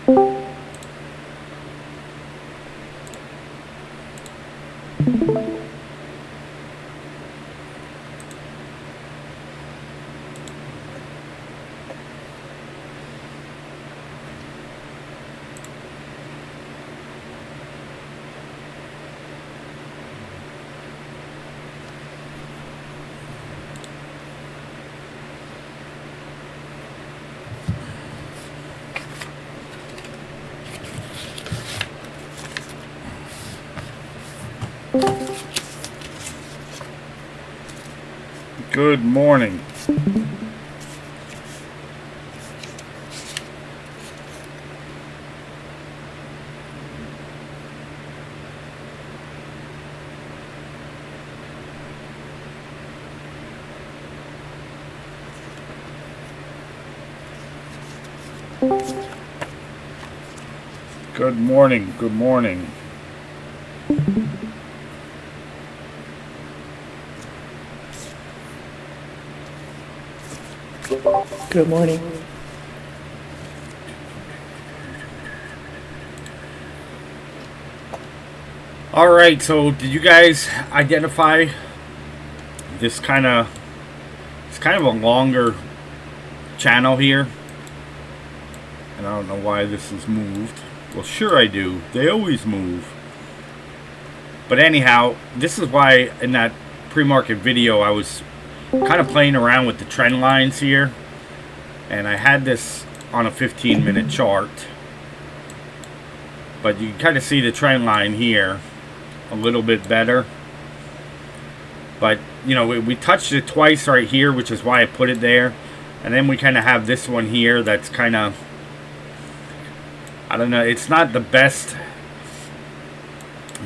Good morning. Good morning. Good morning. Good morning. All right, so did you guys identify this it's kind of a longer channel here? And I don't know why this is moved. Well, sure I do. They always move. But anyhow, this is why in that pre-market video I was kind of playing around with the trend lines here. And I had this on a 15-minute chart. But you can kind of see the trend line here a little bit better. But, you know, we touched it twice right here, which is why I put it there. And then we kind of have this one here that's kind of, I don't know, it's not the best,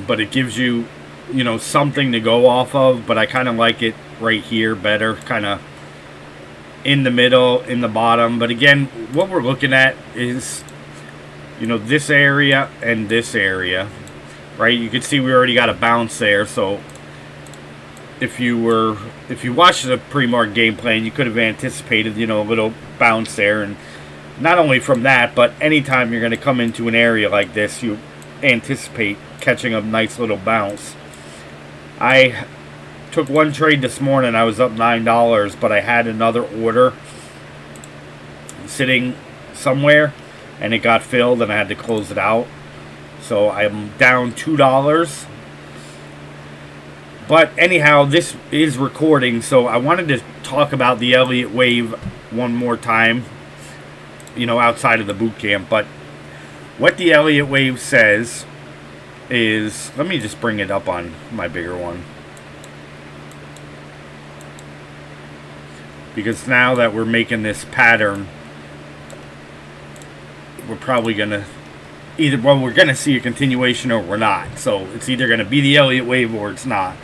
but it gives you, you know, something to go off of. But I kind of like it right here better, kind of in the middle, in the bottom. But again, what we're looking at is, you know, this area and this area, right? You can see we already got a bounce there. So if you watched the pre-market game plan, you could have anticipated, you know, a little bounce there. And not only from that, but anytime you're going to come into an area like this, you anticipate catching a nice little bounce. I took one trade this morning. I was up $9, but I had another order sitting somewhere, and it got filled, and I had to close it out. So I'm down $2. But anyhow, this is recording, so I wanted to talk about the Elliott Wave one more time, you know, outside of the boot camp. But what the Elliott Wave says is, let me just bring it up on my bigger one. Because now that we're making this pattern, we're probably going to we're going to see a continuation or we're not. So it's either going to be the Elliott Wave or it's not.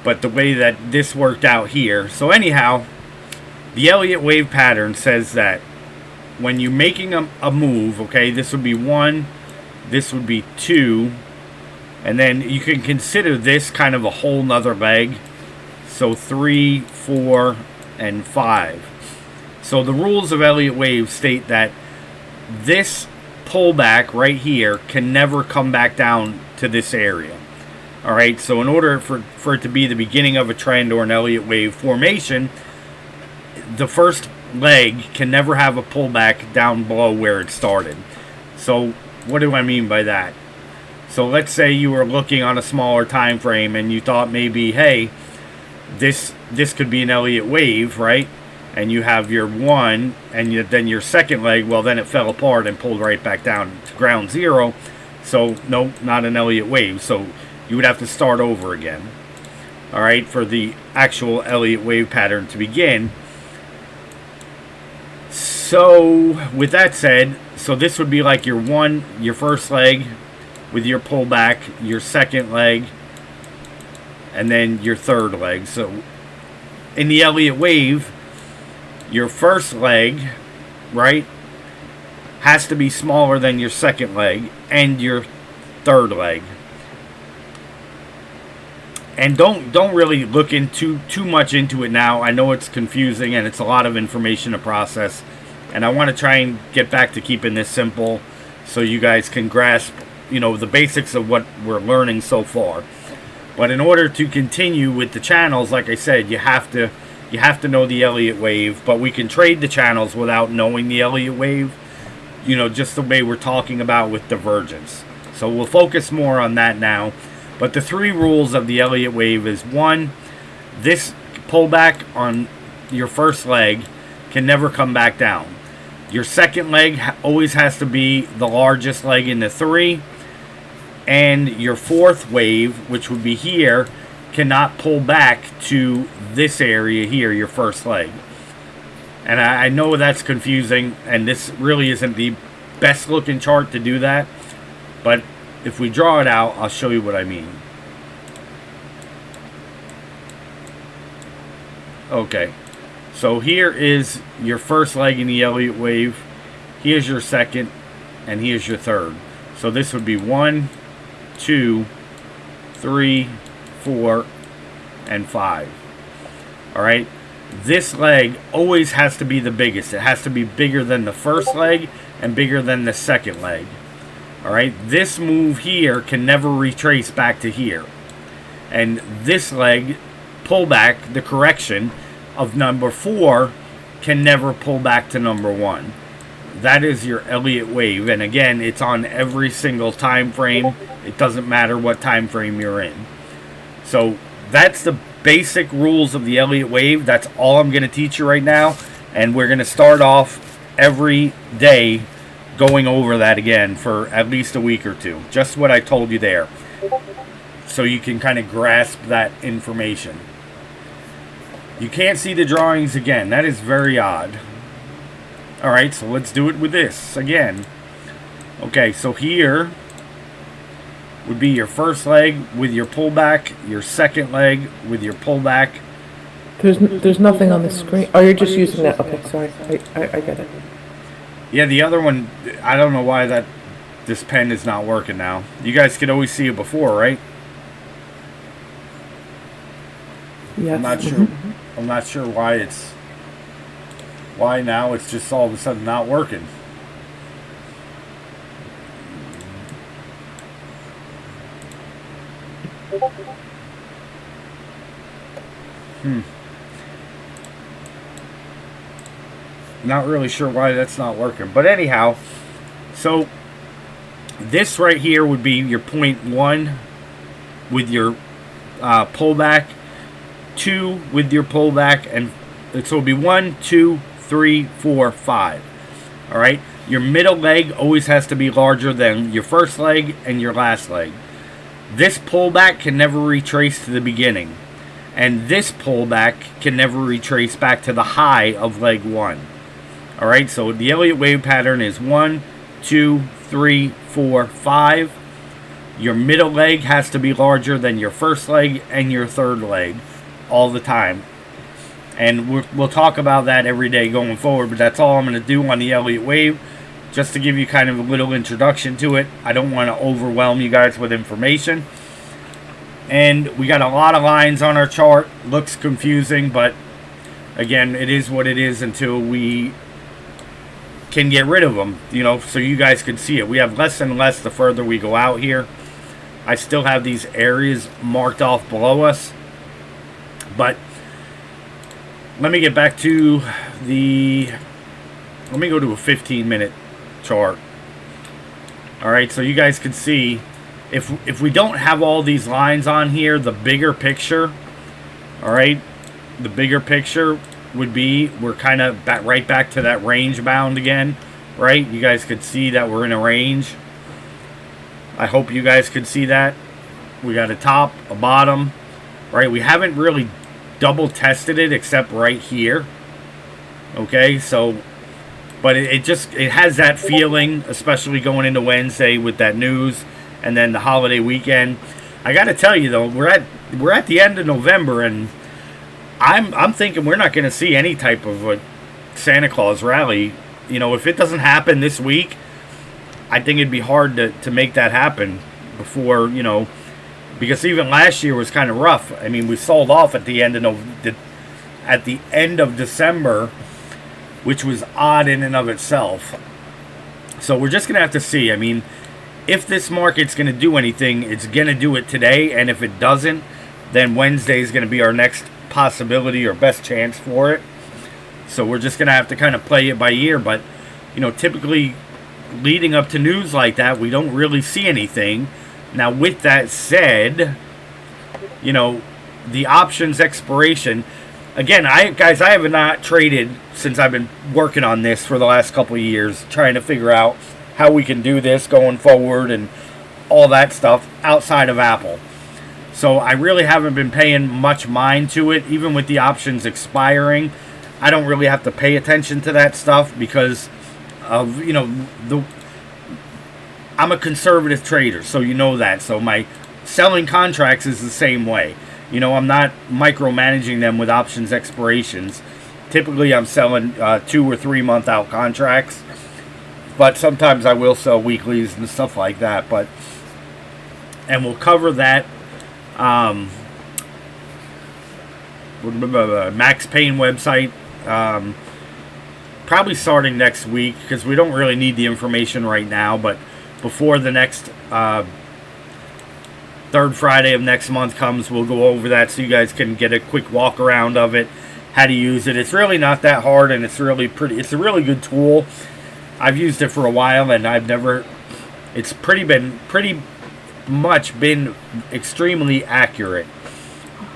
But the way that this worked out here. So anyhow, the Elliott Wave pattern says that when you're making a move, okay, this would be 1, this would be 2, and then you can consider this kind of a whole nother leg. So 3, 4, and 5. So the rules of Elliott Wave state that this pullback right here can never come back down to this area. Alright, so in order for it to be the beginning of a trend or an Elliott Wave formation, the first leg can never have a pullback down below where it started. So what do I mean by that? So let's say you were looking on a smaller time frame and you thought maybe, hey, this could be an Elliott Wave, right? And you have your 1 and then your second leg, well, then it fell apart and pulled right back down to ground zero. So no, not an Elliott Wave. So you would have to start over again, all right, for the actual Elliott Wave pattern to begin. So with that said, so this would be like your first leg with your pullback, your second leg, and then your third leg. So in the Elliott Wave, your first leg, right, has to be smaller than your second leg and your third leg. And don't really look into too much into it now. I know it's confusing and it's a lot of information to process. And I want to try and get back to keeping this simple so you guys can grasp, the basics of what we're learning so far. But in order to continue with the channels, like I said, you have to know the Elliott wave, but we can trade the channels without knowing the Elliott wave, just the way we're talking about with divergence. So we'll focus more on that now. But the 3 rules of the Elliott wave is: 1, this pullback on your first leg can never come back down. Your second leg always has to be the largest leg in the 3. And your fourth wave, which would be here, cannot pull back to this area here, your first leg. And I know that's confusing, and this really isn't the best looking chart to do that. But if we draw it out, I'll show you what I mean. Okay, so here is your first leg in the Elliott wave. Here's your second, and here's your third. So this would be 1, 2, 3, 4, and 5. Alright, this leg always has to be the biggest. It has to be bigger than the first leg and bigger than the second leg. Alright, this move here can never retrace back to here. And this leg, pullback, the correction of number 4, can never pull back to number 1. That is your Elliott wave, and again, it's on every single time frame. It doesn't matter what time frame you're in. So that's the basic rules of the Elliott wave. That's all I'm going to teach you right now, and we're going to start off every day going over that again for at least a week or 2. Just what I told you there, so you can kind of grasp that information. You can't see the drawings again. That is very odd. Alright, so let's do it with this again. Okay, so here would be your first leg with your pullback, your second leg with your pullback. There's nothing on the screen. Oh, you're just using that. Okay, sorry. I get it. Yeah, the other one, I don't know why this pen is not working now. You guys could always see it before, right? Yes. I'm not sure why now it's just all of a sudden not working. Not really sure why that's not working. But anyhow, so this right here would be your point 1 with your pullback, 2 with your pullback, and so it'll be 1, 2, 3, 4, 5. Alright? Your middle leg always has to be larger than your first leg and your last leg. This pullback can never retrace to the beginning. And this pullback can never retrace back to the high of leg 1. Alright, so the Elliott wave pattern is 1, 2, 3, 4, 5. Your middle leg has to be larger than your first leg and your third leg all the time. And we'll talk about that every day going forward, but that's all I'm going to do on the Elliott wave, just to give you kind of a little introduction to it. I don't want to overwhelm you guys with information. And we got a lot of lines on our chart. Looks confusing, but again, it is what it is until we can get rid of them, so you guys can see it. We have less and less the further we go out here. I still have these areas marked off below us, but let me get back to let me go to a 15-minute chart. Alright, so you guys can see, if we don't have all these lines on here, the bigger picture, alright, the bigger picture would be, we're kind of right back to that range bound again, right? You guys could see that we're in a range. I hope you guys could see that. We got a top, a bottom, right? We haven't really double tested it except right here. Okay, so but it has that feeling, especially going into Wednesday with that news and then the holiday weekend. I got to tell you though, we're at the end of November, and I'm thinking we're not going to see any type of a Santa Claus rally. If it doesn't happen this week, I think it'd be hard to make that happen before, because even last year was kind of rough. I mean, we sold off at the end of December which was odd in and of itself. So we're just going to have to see. I mean, if this market's going to do anything, it's going to do it today. And if it doesn't, then Wednesday is going to be our next possibility or best chance for it. So we're just going to have to kind of play it by ear. But, you know, typically leading up to news like that, we don't really see anything. Now, with that said, you know, the options expiration, again, I have not traded since I've been working on this for the last couple of years, trying to figure out how we can do this going forward and all that stuff outside of Apple. So I really haven't been paying much mind to it. Even with the options expiring, I don't really have to pay attention to that stuff because of, you know, I'm a conservative trader, so you know that. So my selling contracts is the same way. You know, I'm not micromanaging them with options expirations. Typically, I'm selling 2 or 3 month out contracts, but sometimes I will sell weeklies and stuff like that. And we'll cover that. Max Payne website, probably starting next week because we don't really need the information right now. But before the next third Friday of next month comes, we'll go over that so you guys can get a quick walk around of it, how to use it. It's really not that hard, and it's really pretty. It's a really good tool. I've used it for a while, and it's pretty much been extremely accurate,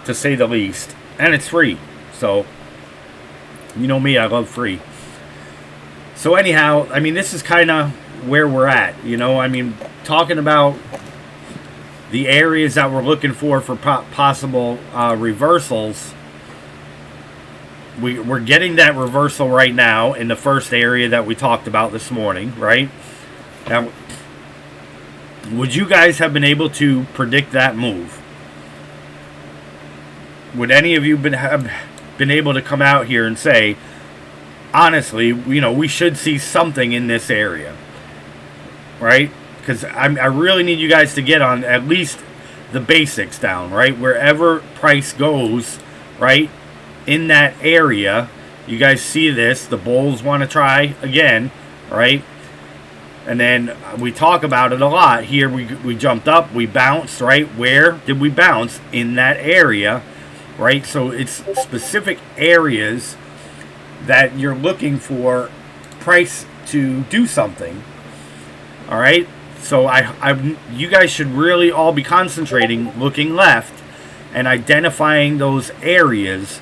to say the least, and it's free. So, you know me, I love free. So anyhow, I mean, this is kind of where we're at. You know, I mean, talking about the areas that we're looking for possible reversals. We're getting that reversal right now in the first area that we talked about this morning, right? Now, would you guys have been able to predict that move? Would any of you have been able to come out here and say, honestly, you know, we should see something in this area, right? Because I really need you guys to get on at least the basics down, right? Wherever price goes, right, in that area, you guys see this. The bulls want to try again, right? And then we talk about it a lot. Here we jumped up, we bounced, right? Where did we bounce? In that area, right? So it's specific areas that you're looking for price to do something, all right? So you guys should really all be concentrating, looking left, and identifying those areas.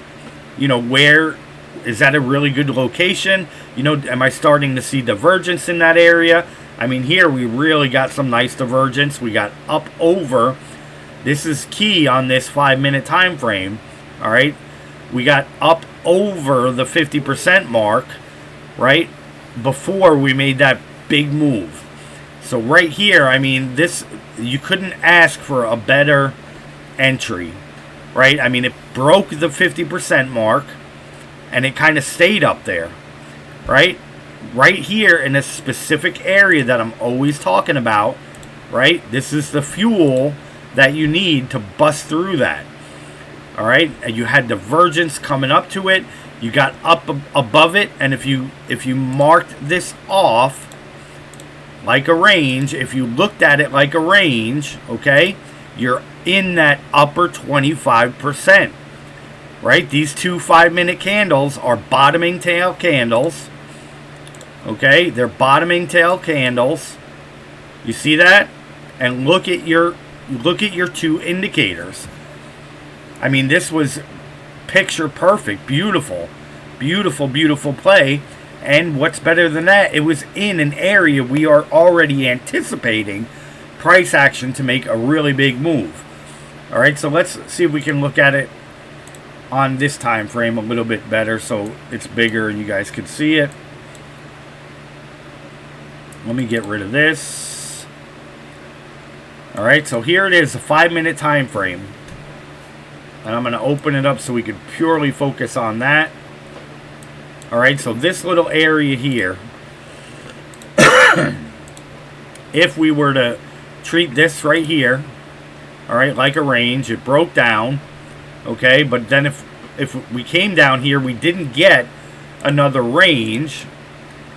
You know, where is that a really good location? You know, am I starting to see divergence in that area? I mean, here we really got some nice divergence. We got up over. This is key on this 5-minute time frame. All right, we got up over the 50% mark, right, before we made that big move. So right here, I mean, this, you couldn't ask for a better entry, right? I mean, it broke the 50% mark, and it kind of stayed up there, right? Right here in a specific area that I'm always talking about, right? This is the fuel that you need to bust through that, all right? And you had divergence coming up to it. You got up above it, and if you marked this off like a range, if you looked at it like a range, okay, you're in that upper 25%, right? These two 5-minute candles are bottoming tail candles, okay? They're bottoming tail candles. You see that? And look at your two indicators. I mean, this was picture perfect, beautiful, beautiful, beautiful play. And what's better than that? It was in an area we are already anticipating price action to make a really big move. All right, so let's see if we can look at it on this time frame a little bit better so it's bigger and you guys can see it. Let me get rid of this. All right, so here it is, a 5-minute time frame. And I'm going to open it up so we can purely focus on that. All right, so this little area here, if we were to treat this right here, all right, like a range, it broke down, okay, but then if we came down here, we didn't get another range,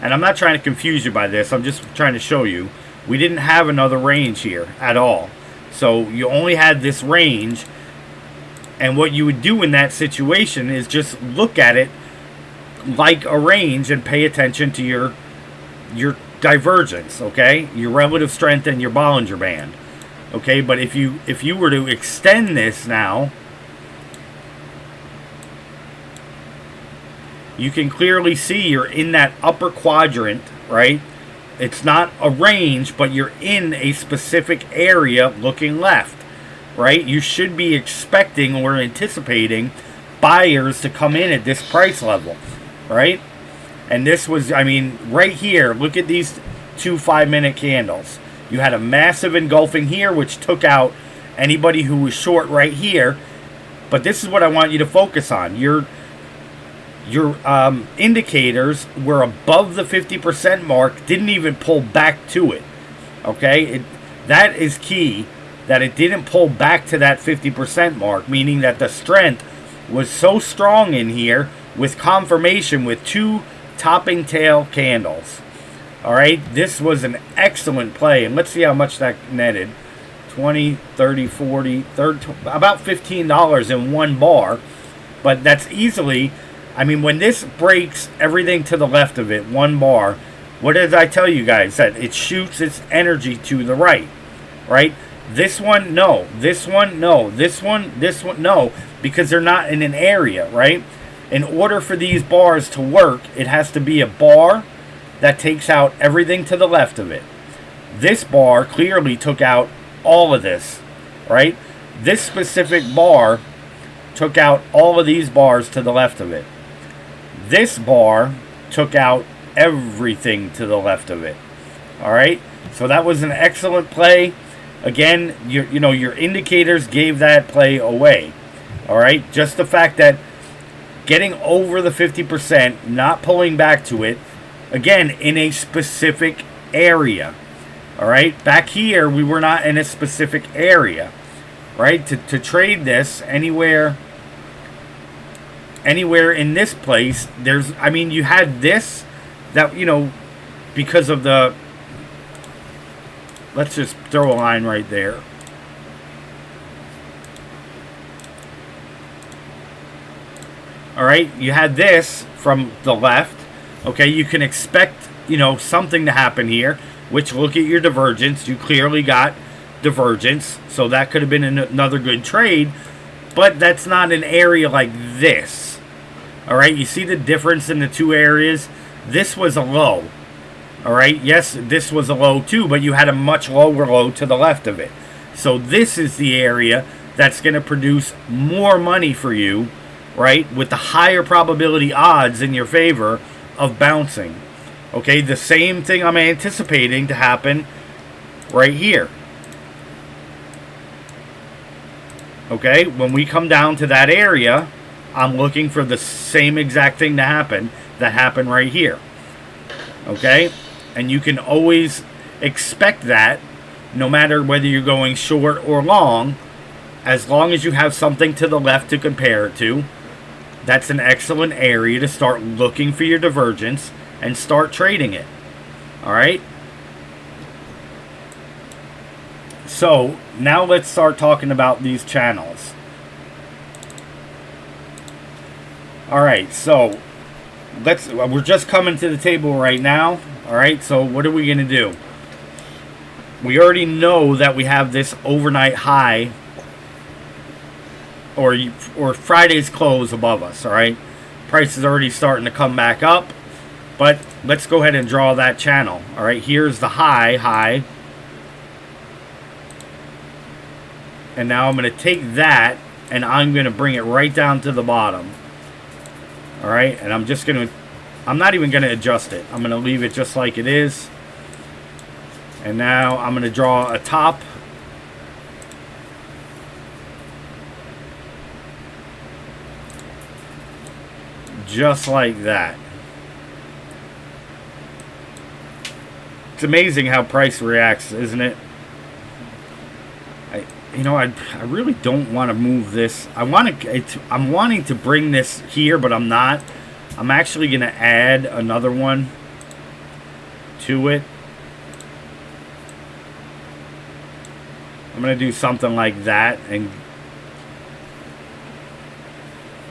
and I'm not trying to confuse you by this, I'm just trying to show you, we didn't have another range here at all. So you only had this range, and what you would do in that situation is just look at it like a range and pay attention to your divergence, okay? Your relative strength and your Bollinger Band. Okay, but if you were to extend this now, you can clearly see you're in that upper quadrant, right? It's not a range, but you're in a specific area looking left, right? You should be expecting or anticipating buyers to come in at this price level, right? And this was, I mean, right here, look at these 2 5-minute candles. You had a massive engulfing here, which took out anybody who was short right here. But this is what I want you to focus on. Your indicators were above the 50% mark, didn't even pull back to it. Okay? That is key, that it didn't pull back to that 50% mark, meaning that the strength was so strong in here with confirmation with 2 topping tail candles. All right, this was an excellent play, and let's see how much that netted. 20, 30, 40, 30, about $15 in one bar. But that's easily, I mean, when this breaks everything to the left of it, one bar, what did I tell you guys? That it shoots its energy to the right, right? This one, no. This one, no. This one, no. Because they're not in an area, right? In order for these bars to work, it has to be a bar that takes out everything to the left of it. This bar clearly took out all of this, right? This specific bar took out all of these bars to the left of it. This bar took out everything to the left of it. All right? So that was an excellent play. Again, your indicators gave that play away. All right? Just the fact that getting over the 50%, not pulling back to it, again, in a specific area. All right? Back here, we were not in a specific area. Right? To trade this anywhere in this place, you had this, that, because of the, let's just throw a line right there. All right? You had this from the left. Okay, you can expect, something to happen here, which, look at your divergence. You clearly got divergence, so that could have been another good trade, but that's not an area like this. All right, you see the difference in the two areas? This was a low. All right, yes, this was a low too, but you had a much lower low to the left of it. So this is the area that's going to produce more money for you, right, with the higher probability odds in your favor of bouncing. Okay, the same thing I'm anticipating to happen right here. Okay, when we come down to that area, I'm looking for the same exact thing to happen that happened right here. Okay, and you can always expect that, no matter whether you're going short or long, as long as you have something to the left to compare it to. That's an excellent area to start looking for your divergence and start trading it. All right? So, now let's start talking about these channels. All right, so we're just coming to the table right now. All right, so what are we going to do? We already know that we have this overnight high or Friday's close above us, all right? Price is already starting to come back up, but let's go ahead and draw that channel. All right, here's the high, and now I'm going to take that and I'm going to bring it right down to the bottom. All right, and I'm not even going to adjust it. I'm going to leave it just like it is. And now I'm going to draw a top. Just like that. It's amazing how price reacts, isn't it? I really don't want to move this. I'm wanting to bring this here, but I'm not. I'm actually going to add another one to it. I'm going to do something like that, and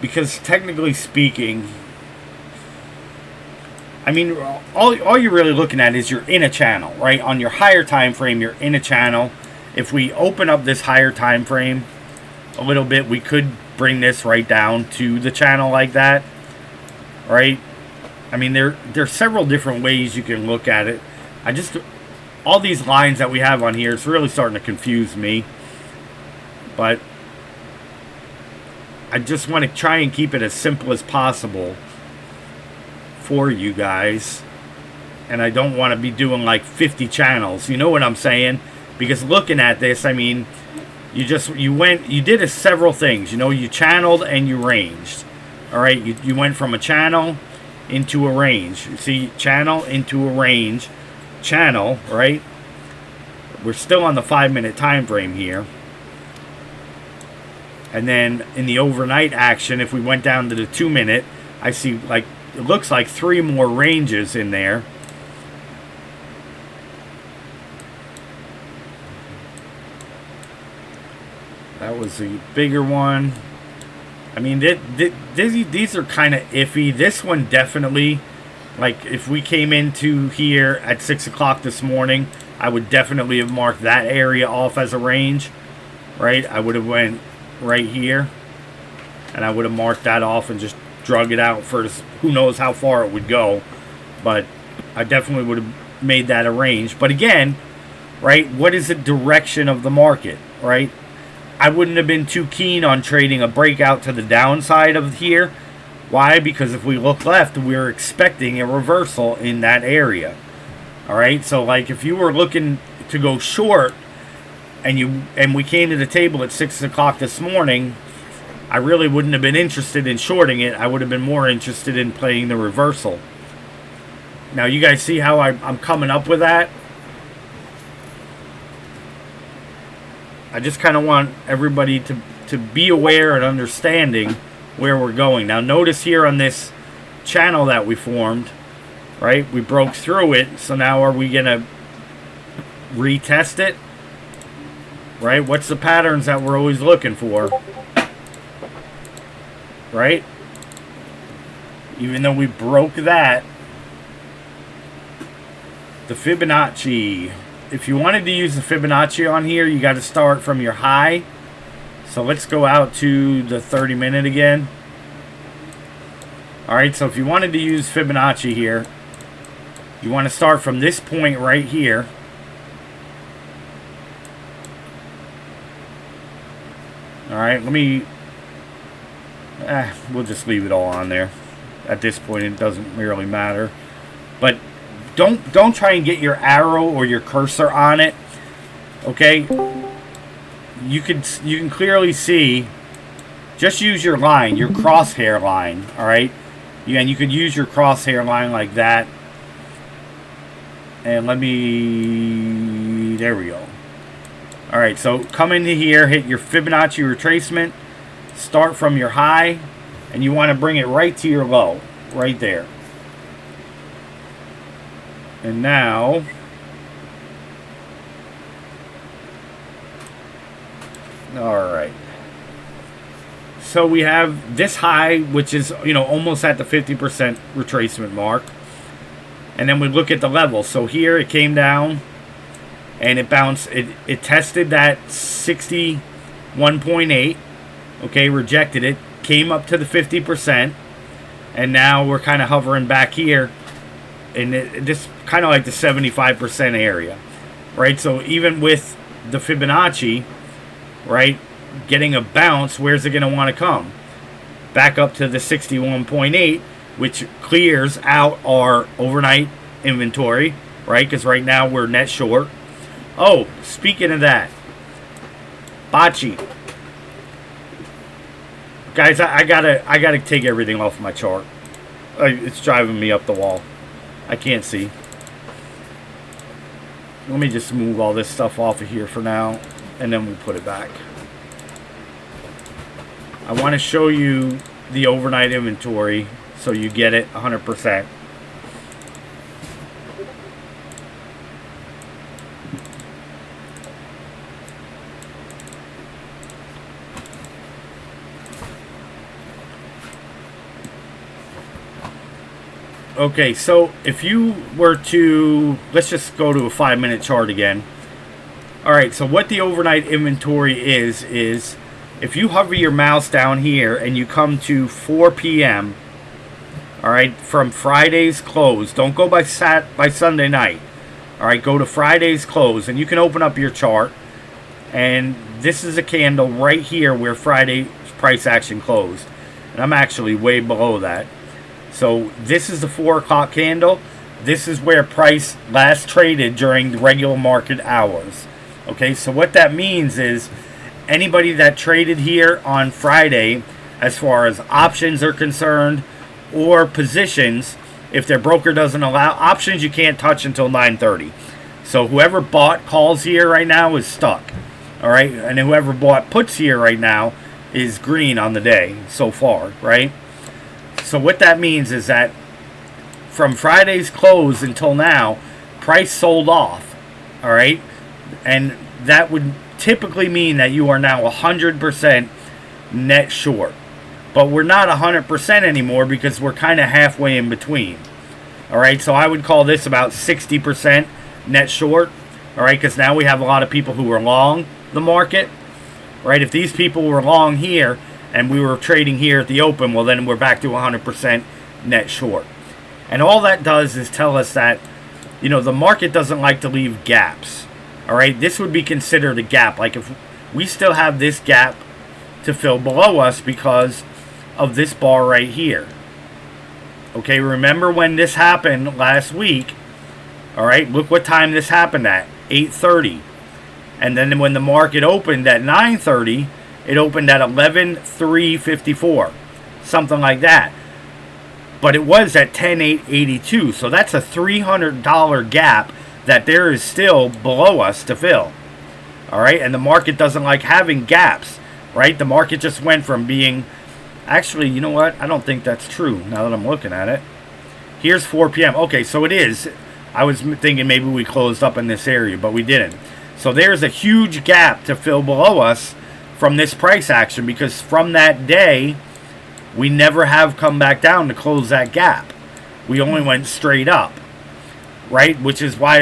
because technically speaking, I mean, all you're really looking at is you're in a channel, right? On your higher time frame, you're in a channel. If we open up this higher time frame a little bit, we could bring this right down to the channel like that, right? I mean, there's several different ways you can look at it. All these lines that we have on here, it's really starting to confuse me. But I just want to try and keep it as simple as possible for you guys. And I don't want to be doing like 50 channels. You know what I'm saying? Because looking at this, I mean, you did several things. You know, you channeled and you ranged. All right, you went from a channel into a range. You see, channel into a range. Channel, right? We're still on the 5-minute time frame here. And then in the overnight action, if we went down to the 2-minute, I see like it looks like 3 more ranges in there. That was the bigger one. I mean, these are kind of iffy. This one definitely, like if we came into here at 6 o'clock this morning, I would definitely have marked that area off as a range, right? I would have went right here, and I would have marked that off and just drug it out for who knows how far it would go. But I definitely would have made that a range. But again, right, what is the direction of the market, right? I wouldn't have been too keen on trading a breakout to the downside of here. Why? Because if we look left, we're expecting a reversal in that area. All right, so like if you were looking to go short and we came to the table at 6 o'clock this morning, I really wouldn't have been interested in shorting it. I would have been more interested in playing the reversal. Now you guys see how I'm coming up with that? I just kind of want everybody to be aware and understanding where we're going. Now notice here on this channel that we formed, right? We broke through it. So now are we going to retest it? Right? What's the patterns that we're always looking for? Right? Even though we broke that, the Fibonacci. If you wanted to use the Fibonacci on here, you got to start from your high. So let's go out to the 30-minute again. Alright, so if you wanted to use Fibonacci here, you want to start from this point right here. Alright, we'll just leave it all on there. At this point, it doesn't really matter. But don't try and get your arrow or your cursor on it. Okay? You can clearly see. Just use your line, your crosshair line. Alright? And you could use your crosshair line like that. And there we go. Alright, so come into here, hit your Fibonacci retracement, start from your high, and you want to bring it right to your low, right there. And now, alright. So we have this high, which is, almost at the 50% retracement mark. And then we look at the level. So here it came down. And it bounced, it tested that 61.8, okay, rejected it, came up to the 50%, and now we're kind of hovering back here, in this kind of like the 75% area, right? So even with the Fibonacci, right, getting a bounce, where's it going to want to come? Back up to the 61.8, which clears out our overnight inventory, right? Because right now we're net short. Oh, speaking of that, Bocce. Guys, I gotta take everything off my chart. It's driving me up the wall. I can't see. Let me just move all this stuff off of here for now, and then we'll put it back. I want to show you the overnight inventory so you get it 100%. Okay, so if you were to, let's just go to a 5-minute chart again. All right, so what the overnight inventory is if you hover your mouse down here and you come to 4 p.m., all right, from Friday's close, don't go by Sunday night. All right, go to Friday's close, and you can open up your chart, and this is a candle right here where Friday's price action closed, and I'm actually way below that. So this is the 4 o'clock candle. This is where price last traded during the regular market hours. Okay, so what that means is anybody that traded here on Friday, as far as options are concerned, or positions, if their broker doesn't allow options, you can't touch until 9:30. So whoever bought calls here right now is stuck. All right, and whoever bought puts here right now is green on the day so far, right? So what that means is that from Friday's close until now, price sold off. All right, and that would typically mean that you are now 100% net short. But we're not 100% anymore because we're kind of halfway in between. All right, so I would call this about 60% net short. All right, because now we have a lot of people who are long the market. Right, if these people were long here and we were trading here at the open, well, then we're back to 100% net short. And all that does is tell us that, you know, the market doesn't like to leave gaps. All right, this would be considered a gap. Like if we still have this gap to fill below us because of this bar right here. Okay, remember when this happened last week? All right, look what time this happened at, 8:30. And then when the market opened at 9:30, it opened at 11,354, something like that. But it was at 10,882, so that's a $300 gap that there is still below us to fill. All right, and the market doesn't like having gaps, right? The market just went from being, actually, you know what? I don't think that's true now that I'm looking at it. Here's 4 p.m. Okay, so it is. I was thinking maybe we closed up in this area, but we didn't. So there's a huge gap to fill below us from this price action, because from that day, we never have come back down to close that gap. We only went straight up, right? Which is why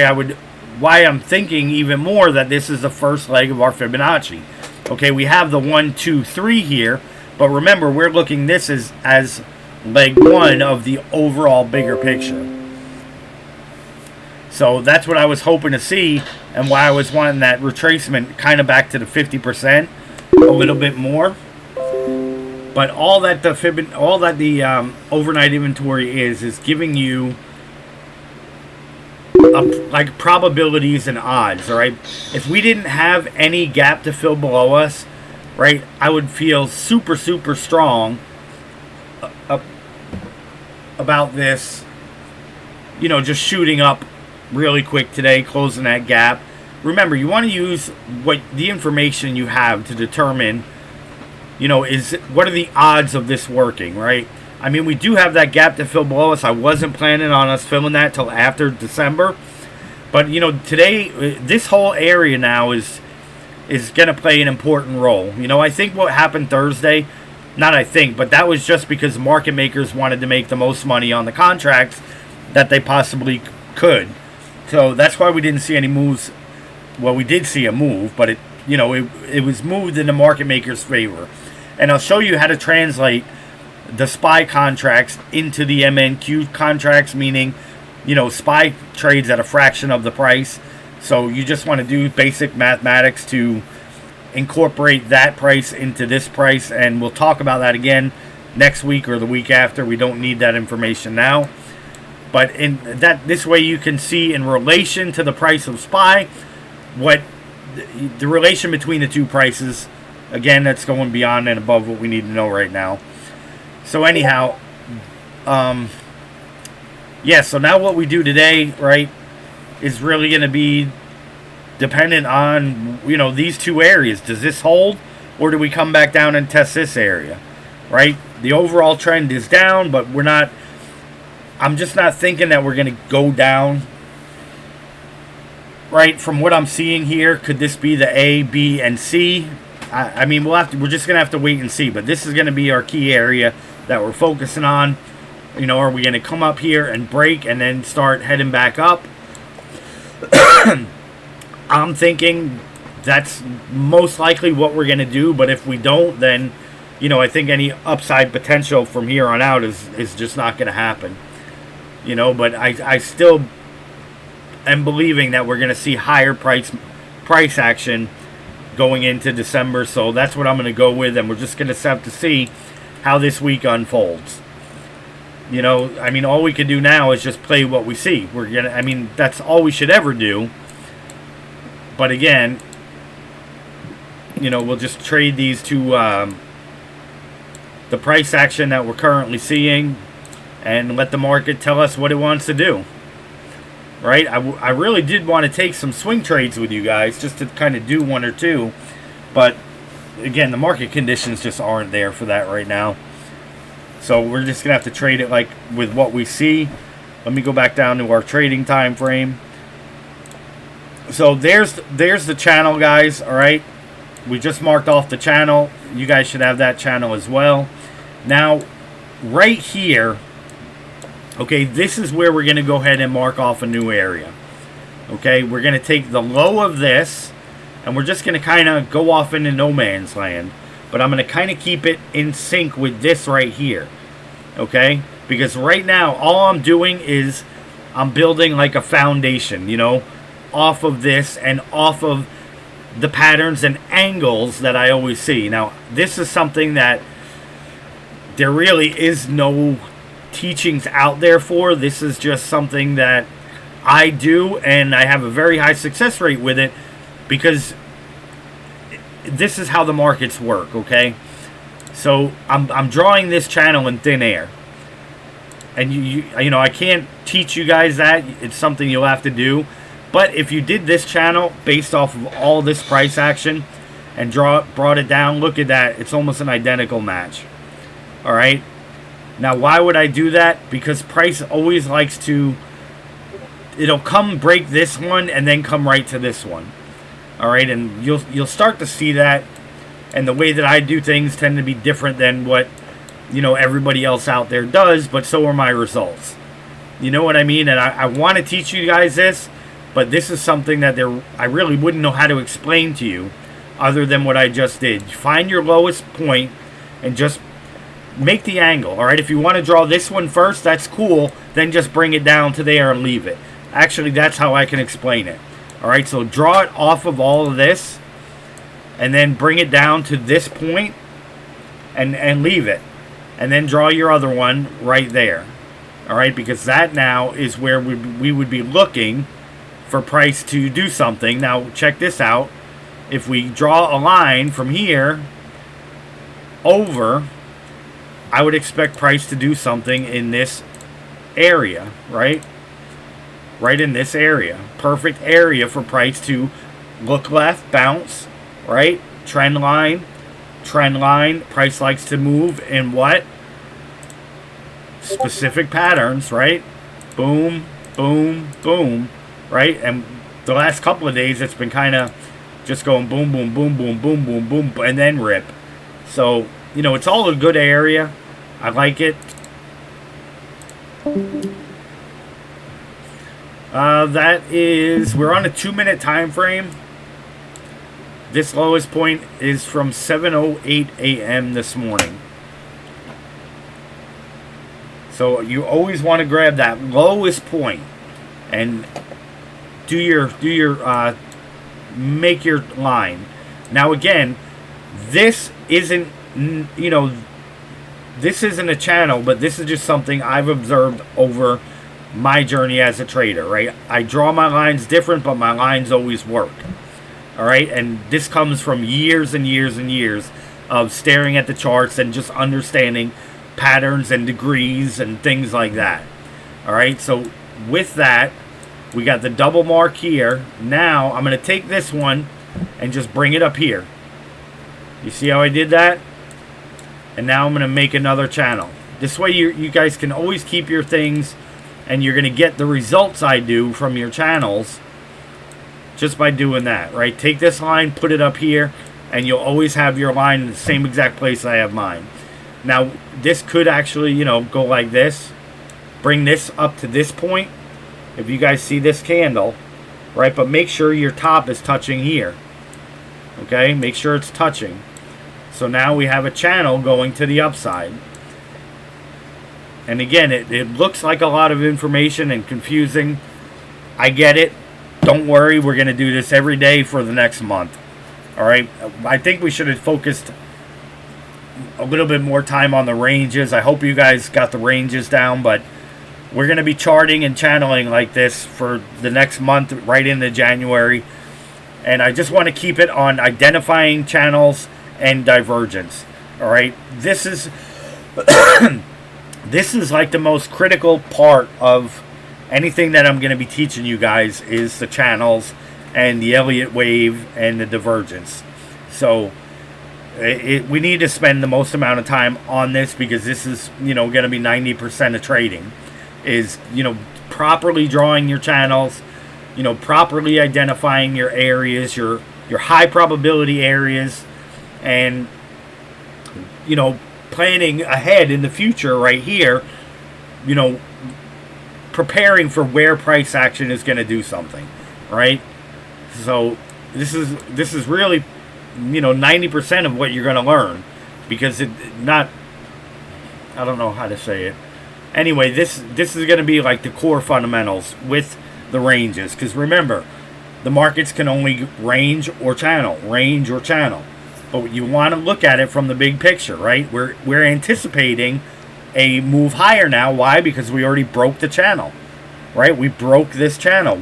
I'm thinking even more that this is the first leg of our Fibonacci. Okay, we have the 1, 2, 3 here, but remember, we're looking this as leg 1 of the overall bigger picture. So that's what I was hoping to see, and why I was wanting that retracement kind of back to the 50%, a little bit more. But all that the overnight inventory is giving you like probabilities and odds. All right, if we didn't have any gap to fill below us, right, I would feel super strong about this. You know, just shooting up really quick today, closing that gap. Remember, you want to use what the information you have to determine, you know, what are the odds of this working, right? I mean, we do have that gap to fill below us. I wasn't planning on us filling that till after December. But, you know, today, this whole area now is going to play an important role. You know, I think what happened Thursday, not I think, but that was just because market makers wanted to make the most money on the contracts that they possibly could. So that's why we didn't see any moves. Well, we did see a move, but it was moved in the market maker's favor. And I'll show you how to translate the SPY contracts into the MNQ contracts, meaning, you know, SPY trades at a fraction of the price. So you just want to do basic mathematics to incorporate that price into this price, and we'll talk about that again next week or the week after. We don't need that information now. But in that, this way you can see in relation to the price of SPY what the relation between the two prices. Again, that's going beyond and above what we need to know right now. So anyhow, yeah, so now what we do today, right, is really going to be dependent on, you know, these two areas. Does this hold, or do we come back down and test this area, right? The overall trend is down, but we're not. I'm just not thinking that we're going to go down. Right, from what I'm seeing here, could this be the A, B, and C? I mean, we're just going to have to wait and see. But this is going to be our key area that we're focusing on. You know, are we going to come up here and break and then start heading back up? I'm thinking that's most likely what we're going to do. But if we don't, then, you know, I think any upside potential from here on out is just not going to happen. You know, but I still am believing that we're going to see higher price action going into December. So that's what I'm going to go with. And we're just going to have to see how this week unfolds. You know, I mean, all we can do now is just play what we see. I mean, that's all we should ever do. But again, you know, we'll just trade these to the price action that we're currently seeing and let the market tell us what it wants to do. Right? I really did want to take some swing trades with you guys just to kind of do one or two. But again, the market conditions just aren't there for that right now. So we're just going to have to trade it like with what we see. Let me go back down to our trading time frame. So there's the channel, guys. All right. We just marked off the channel. You guys should have that channel as well. Now, right here, okay, this is where we're going to go ahead and mark off a new area. Okay, we're going to take the low of this, and we're just going to kind of go off into no man's land. But I'm going to kind of keep it in sync with this right here. Okay, because right now, all I'm doing is I'm building like a foundation, you know, off of this and off of the patterns and angles that I always see. Now, this is something that there really is no teachings out there for. This is just something that I do, and I have a very high success rate with it because this is how the markets work. Okay, so I'm drawing this channel in thin air, and you know, I can't teach you guys that. It's something you'll have to do. But if you did this channel based off of all this price action and brought it down, look at that. It's almost an identical match. All right. Now, why would I do that? Because price always likes to, it'll come break this one and then come right to this one. All right. And you'll start to see that. And the way that I do things tend to be different than what, you know, everybody else out there does. But so are my results. You know what I mean? And I want to teach you guys this. But this is something that I really wouldn't know how to explain to you other than what I just did. Find your lowest point and just make the angle. All right, if you want to draw this one first, that's cool. Then just bring it down to there and leave it. Actually, that's how I can explain it. All right, so draw it off of all of this and then bring it down to this point and leave it. And then draw your other one right there. All right, because that now is where we would be looking for price to do something. Now, check this out. If we draw a line from here over, I would expect price to do something in this area, right? Right in this area. Perfect area for price to look left, bounce, right? Trend line. Price likes to move in what? Specific patterns, right? Boom, boom, boom. Right, and the last couple of days it's been kind of just going boom, boom, boom, boom, boom, boom, boom, and then rip. So, you know, it's all a good area. I like it. That is, we're on a 2-minute time frame. This lowest point is from 7:08 a.m. this morning. So you always want to grab that lowest point and make your line. Now again, this isn't, you know, this isn't a channel, but this is just something I've observed over my journey as a trader, right? I draw my lines different, but my lines always work. All right, and this comes from years and years and years of staring at the charts and just understanding patterns and degrees and things like that. All right, so with that, we got the double mark here. Now, I'm going to take this one and just bring it up here. You see how I did that? And now I'm going to make another channel. This way you guys can always keep your things, and you're going to get the results I do from your channels just by doing that, right? Take this line, put it up here, and you'll always have your line in the same exact place I have mine. Now, this could actually, you know, go like this. Bring this up to this point, if you guys see this candle, right? But make sure your top is touching here. Okay, make sure it's touching. So now we have a channel going to the upside. And again, it looks like a lot of information and confusing. I get it. Don't worry, we're going to do this every day for the next month. Alright, I think we should have focused a little bit more time on the ranges. I hope you guys got the ranges down, but we're going to be charting and channeling like this for the next month, right into January. And I just want to keep it on identifying channels and divergence. Alright, this is this is like the most critical part of anything that I'm going to be teaching you guys, is the channels and the Elliott wave and the divergence. So we need to spend the most amount of time on this, because this is, you know, going to be 90% of trading, is, you know, properly drawing your channels, you know, properly identifying your areas, your high probability areas, and, you know, planning ahead in the future right here, you know, preparing for where price action is going to do something, right? So this is really, you know, 90% of what you're going to learn, because I don't know how to say it. Anyway, this is going to be like the core fundamentals with the ranges, because remember, the markets can only range or channel, but you want to look at it from the big picture, right? We're anticipating a move higher now. Why? Because we already broke the channel, right? We broke this channel.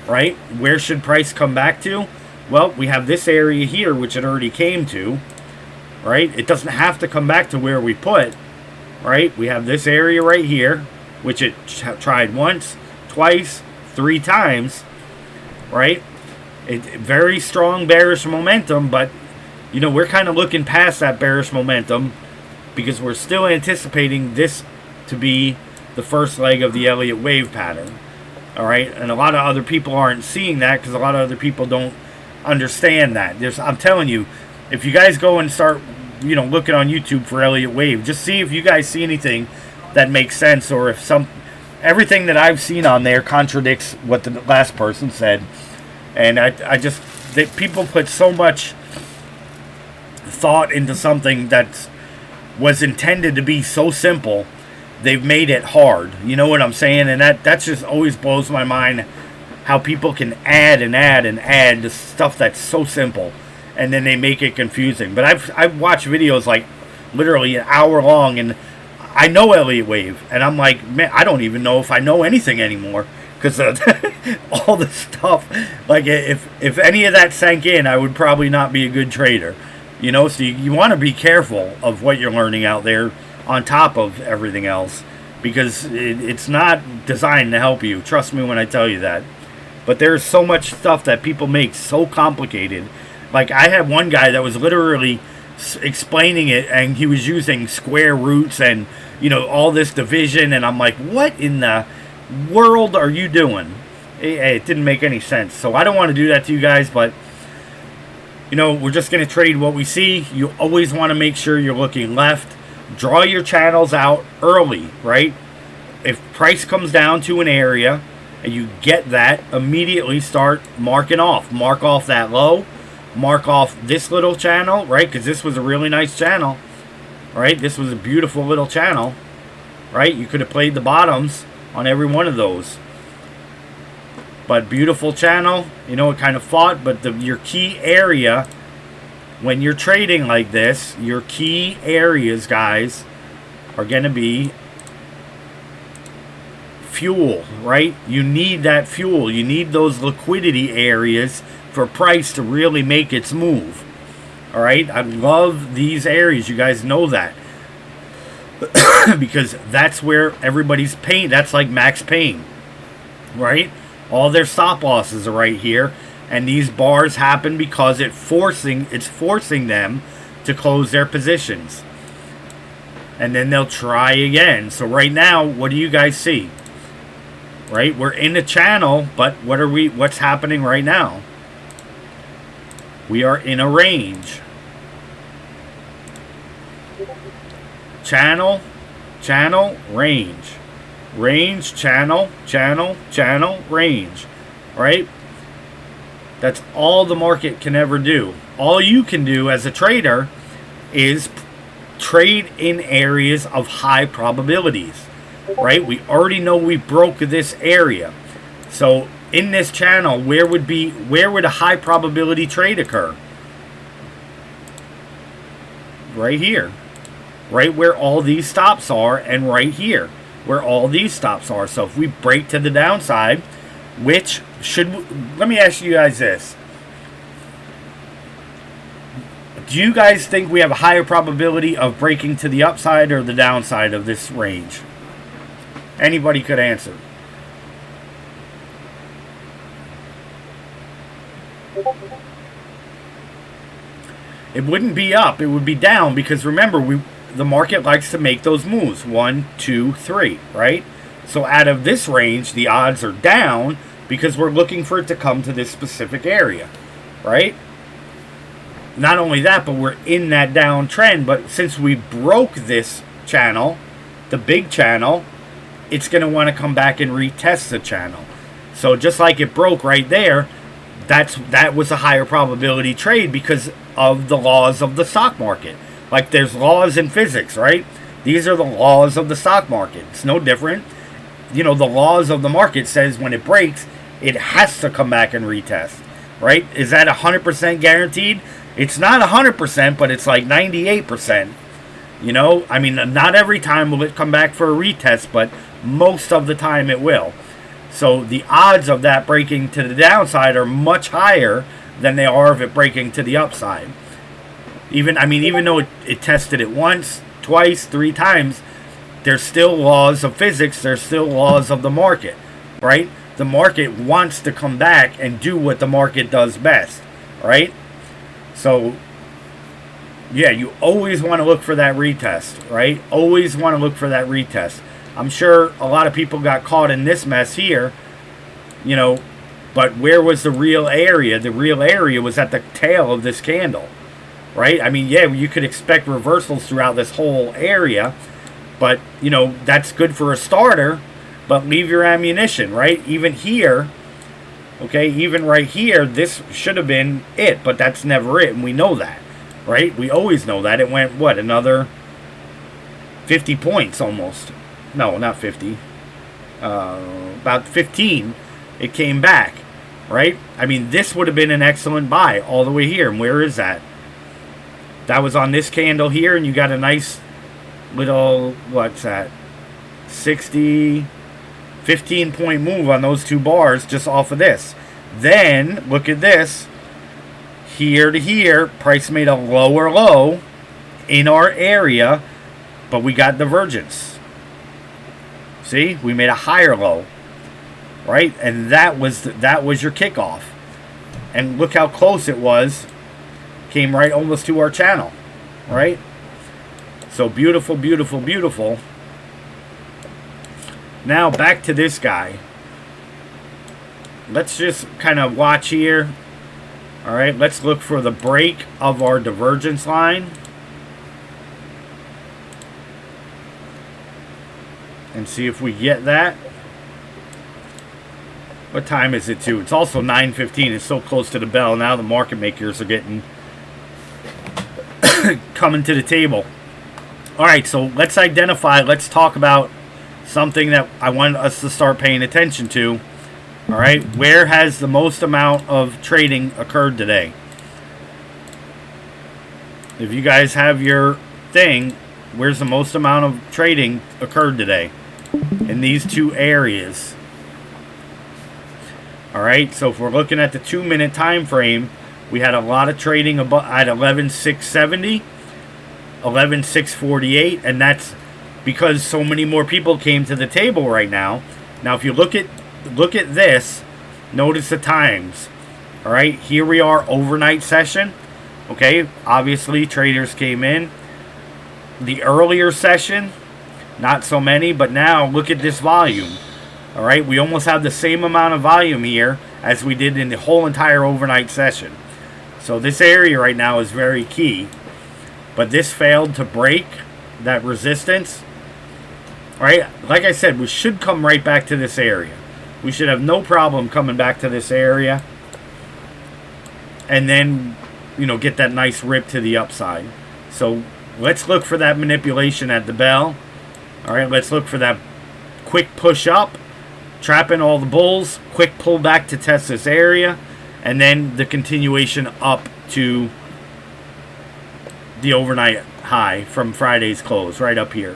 Right? Where should price come back to? Well, we have this area here, which it already came to, right? It doesn't have to come back to where we put, right? We have this area right here, which it tried once, twice, 3 times, right? Very strong bearish momentum, but, you know, we're kind of looking past that bearish momentum, because we're still anticipating this to be the first leg of the Elliott wave pattern. All right, and a lot of other people aren't seeing that, because a lot of other people don't understand that. I'm telling you, if you guys go and start, you know, looking on YouTube for Elliott wave, just see if you guys see anything that makes sense, or if everything that I've seen on there contradicts what the last person said. And that people put so much thought into something that was intended to be so simple. They've made it hard. You know what I'm saying? And that just always blows my mind, how people can add to stuff that's so simple, and then they make it confusing. But I've watched videos like literally an hour long, and I know Elliott wave, and I'm like, man, I don't even know if I know anything anymore, because all the stuff, like, if any of that sank in, I would probably not be a good trader. You know, so you want to be careful of what you're learning out there, on top of everything else, because it's not designed to help you. Trust me when I tell you that. But there's so much stuff that people make so complicated. Like, I had one guy that was literally explaining it, and he was using square roots and, you know, all this division, and I'm like, what in the world are you doing? It didn't make any sense. So I don't want to do that to you guys, but, you know, we're just going to trade what we see. You always want to make sure you're looking left. Draw your channels out early, right? If price comes down to an area and you get that, immediately start marking off. Mark off that low. Mark off this little channel, right? Because this was a really nice channel, right? This was a beautiful little channel, right? You could have played the bottoms on every one of those. But beautiful channel. You know, it kind of fought, but your key area, when you're trading like this, your key areas, guys, are going to be fuel, right? You need that fuel. You need those liquidity areas for price to really make its move. All right? I love these areas. You guys know that. Because that's where everybody's paying. That's like max paying, right? All their stop losses are right here. And these bars happen because it's forcing them to close their positions. And then they'll try again. So right now, what do you guys see? Right? We're in the channel, but what's happening right now? We are in a range. Channel, channel, range. Range, channel, channel, channel, range. Right? That's all the market can ever do. All you can do as a trader is trade in areas of high probabilities. Right? We already know we broke this area. So in this channel, where would a high probability trade occur? Right here. Right where all these stops are, and right here where all these stops are. So if we break to the downside, let me ask you guys this. Do you guys think we have a higher probability of breaking to the upside or the downside of this range? Anybody could answer. It wouldn't be up, it would be down, because remember, the market likes to make those moves. 1, 2, 3, right? So out of this range, the odds are down because we're looking for it to come to this specific area, right? Not only that, but we're in that downtrend. But since we broke this channel, the big channel, it's going to want to come back and retest the channel. So just like it broke right there, that was a higher probability trade because of the laws of the stock market. Like there's laws in physics, right? These are the laws of the stock market. It's no different. The laws of the market says when it breaks, it has to come back and retest, right? Is that 100% guaranteed? It's not 100%, but it's like 98%. I mean, not every time will it come back for a retest, but most of the time it will. So the odds of that breaking to the downside are much higher than they are of it breaking to the upside. Even though it tested it once, twice, 3 times, there's still laws of physics, there's still laws of the market, right? The market wants to come back and do what the market does best, right? So, yeah, you always want to look for that retest, right? Always want to look for that retest. I'm sure a lot of people got caught in this mess here, but where was the real area? The real area was at the tail of this candle, right? I mean, yeah, you could expect reversals throughout this whole area, but, that's good for a starter, but leave your ammunition, right? Even here, okay, even right here, this should have been it, but that's never it, and we know that, right? We always know that. It went, another 50 points almost. No, not 50. About 15. It came back, right? I mean, this would have been an excellent buy all the way here. And where is that? That was on this candle here, and you got a nice little, 15 point move on those 2 bars just off of this. Then, look at this. Here to here, price made a lower low in our area, but we got divergence. See, we made a higher low, right? And that was your kickoff. And look how close it was. Came right almost to our channel, right? So beautiful, beautiful, beautiful. Now back to this guy. Let's just kind of watch here. All right, let's look for the break of our divergence line. And see if we get that. What time is it too? It's also 9:15. It's so close to the bell. Now the market makers are getting coming to the table. All right, so let's talk about something that I want us to start paying attention to. All right, where has the most amount of trading occurred today? If you guys have your thing, where's the most amount of trading occurred today? In these 2 areas. All right, so if we're looking at the 2-minute time frame, we had a lot of trading at 11,670, 11,648, and that's because so many more people came to the table right now. Now, if you look at this, notice the times. All right, here we are, overnight session, Okay, obviously traders came in. The earlier session, not so many, but now look at this volume. All right, we almost have the same amount of volume here as we did in the whole entire overnight session. So this area right now is very key. But this failed to break that resistance. All right, like I said, we should come right back to this area. We should have no problem coming back to this area. And then, get that nice rip to the upside. So let's look for that manipulation at the bell. All right, let's look for that quick push up, trap in all the bulls, quick pull back to test this area, and then the continuation up to the overnight high from Friday's close, right up here.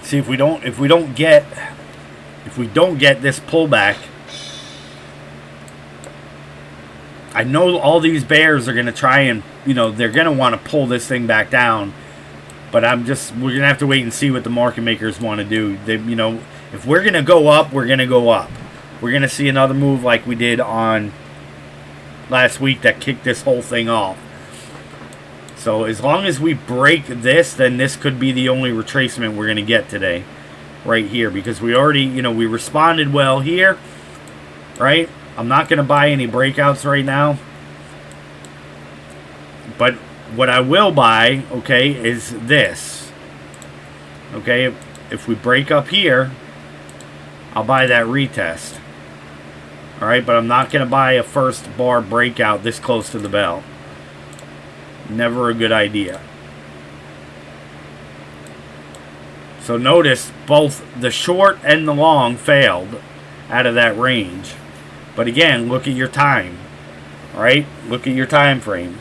See, if we don't get this pullback, I know all these bears are going to try and, they're going to want to pull this thing back down. But we're going to have to wait and see what the market makers want to do. If we're going to go up, we're going to go up. We're going to see another move like we did on last week that kicked this whole thing off. So as long as we break this, then this could be the only retracement we're going to get today. Right here. Because we already, we responded well here. Right? I'm not going to buy any breakouts right now. But what I will buy, okay, is this. Okay? If we break up here, I'll buy that retest. Alright? But I'm not going to buy a first bar breakout this close to the bell. Never a good idea. So notice both the short and the long failed out of that range. But again, look at your time. Alright? Look at your time frame.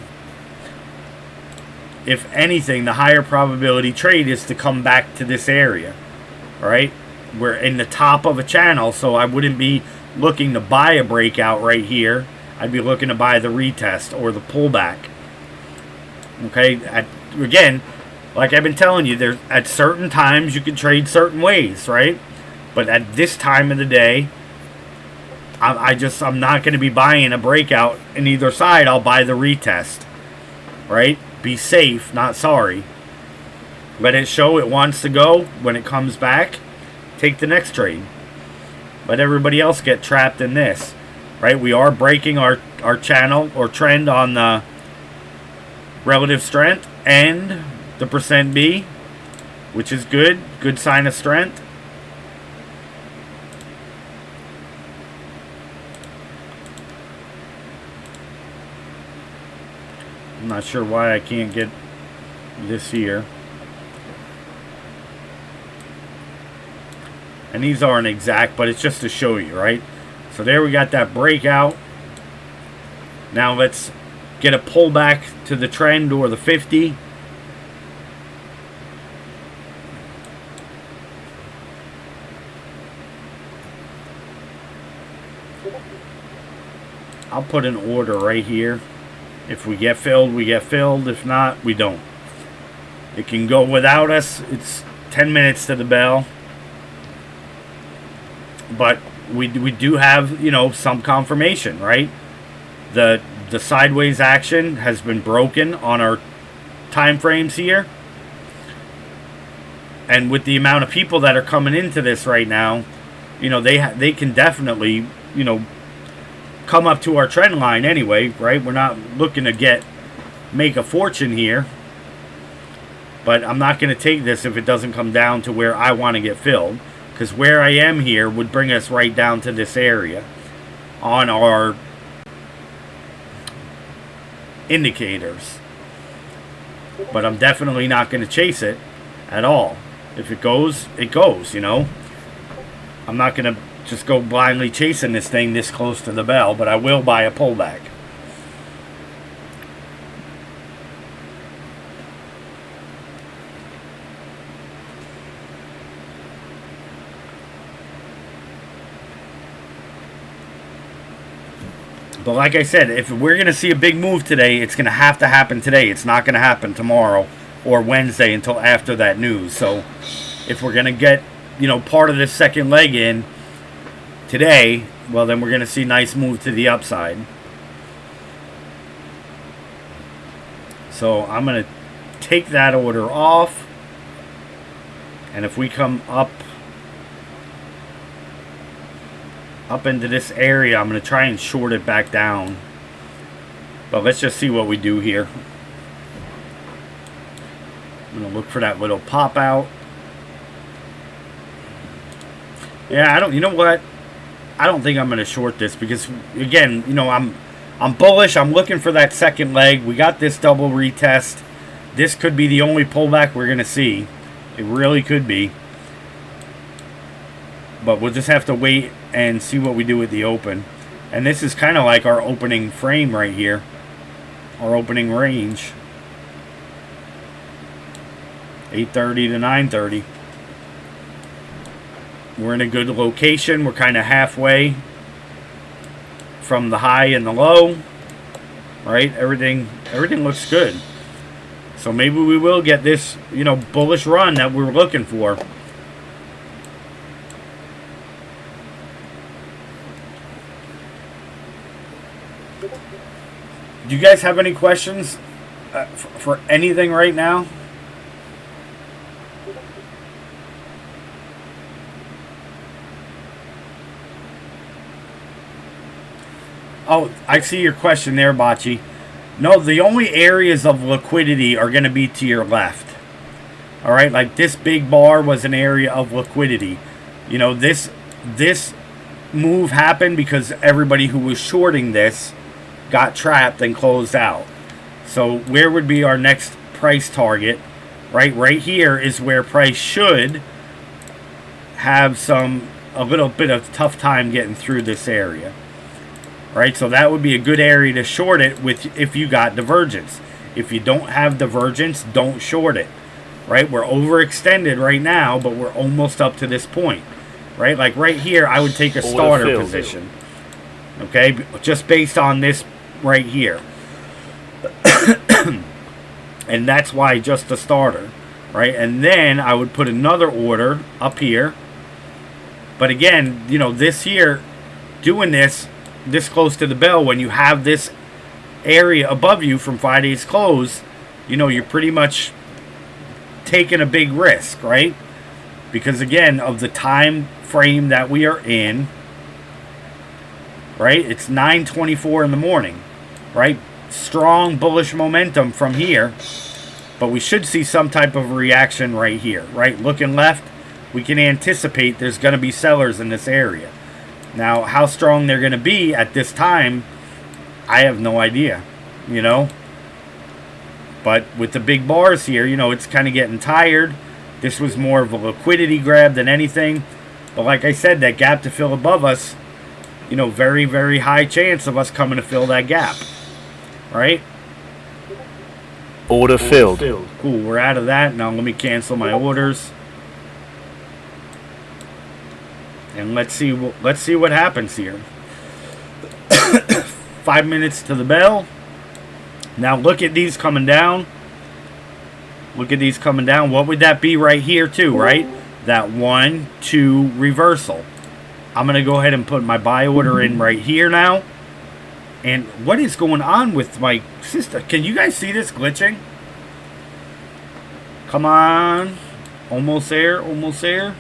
If anything, the higher probability trade is to come back to this area. Alright? We're in the top of a channel, so I wouldn't be looking to buy a breakout right here. I'd be looking to buy the retest or the pullback. Okay, again, like I've been telling you, there's at certain times you can trade certain ways, right? But at this time of the day, I'm not going to be buying a breakout in either side. I'll buy the retest, right? Be safe, not sorry. Let it show it wants to go. When it comes back, take the next trade. Let everybody else get trapped in this, right? We are breaking our channel or trend on the relative strength and the percent B, which is good sign of strength. I'm not sure why I can't get this here, and these aren't exact, but it's just to show you, right? So there we got that breakout. Now let's get a pullback to the trend or the 50. I'll put an order right here. If we get filled, we get filled. If not, we don't. It can go without us. It's 10 minutes to the bell. But we do have, some confirmation, right? The sideways action has been broken on our time frames here. And with the amount of people that are coming into this right now, they can definitely, come up to our trend line anyway, right? We're not looking to make a fortune here. But I'm not going to take this if it doesn't come down to where I want to get filled. Because where I am here would bring us right down to this area on our indicators. But I'm definitely not going to chase it at all. If it goes, it goes, I'm not going to just go blindly chasing this thing this close to the bell, but I will buy a pullback. But like I said, if we're going to see a big move today, it's going to happen today. It's not going to happen tomorrow or Wednesday until after that news. So if we're going to get, part of this second leg in today, well, then we're going to see nice move to the upside. So I'm going to take that order off. And if we come up into this area, I'm going to try and short it back down. But let's just see what we do here. I'm going to look for that little pop out. Yeah, you know what? I don't think I'm going to short this because, again, I'm bullish. I'm looking for that second leg. We got this double retest. This could be the only pullback we're going to see. It really could be. But we'll just have to wait and see what we do with the open. And this is kind of like our opening frame right here. Our opening range. 8:30 to 9:30. We're in a good location. We're kind of halfway from the high and the low. Right? Everything looks good. So maybe we will get this, bullish run that we're looking for. Do you guys have any questions for anything right now? Oh, I see your question there, Bocce. No, the only areas of liquidity are going to be to your left. All right, like this big bar was an area of liquidity. This move happened because everybody who was shorting this got trapped and closed out. So where would be our next price target? Right here is where price should have a little bit of tough time getting through this area. Right, so that would be a good area to short it with if you got divergence. If you don't have divergence, don't short it. Right, we're overextended right now, but we're almost up to this point. Right, like right here, I would take a starter position. Okay, just based on this right here. And that's why just a starter. Right, and then I would put another order up here. But again, this here, doing this close to the bell, when you have this area above you from Friday's close, you're pretty much taking a big risk, right? Because again, of the time frame that we are in, right? It's 9:24 in the morning, right? Strong bullish momentum from here, but we should see some type of reaction right here, right? Looking left, we can anticipate there's going to be sellers in this area. Now, how strong they're going to be at this time, I have no idea, But with the big bars here, it's kind of getting tired. This was more of a liquidity grab than anything. But like I said, that gap to fill above us, very, very high chance of us coming to fill that gap. Right? Order filled. Cool, we're out of that. Now let me cancel my orders. And let's see what happens here. 5 minutes to the bell. Now look at these coming down. Look at these coming down. What would that be right here too, right? That 1-2 reversal. I'm going to go ahead and put my buy order in right here now. And what is going on with my system? Can you guys see this glitching? Come on. Almost there, almost there.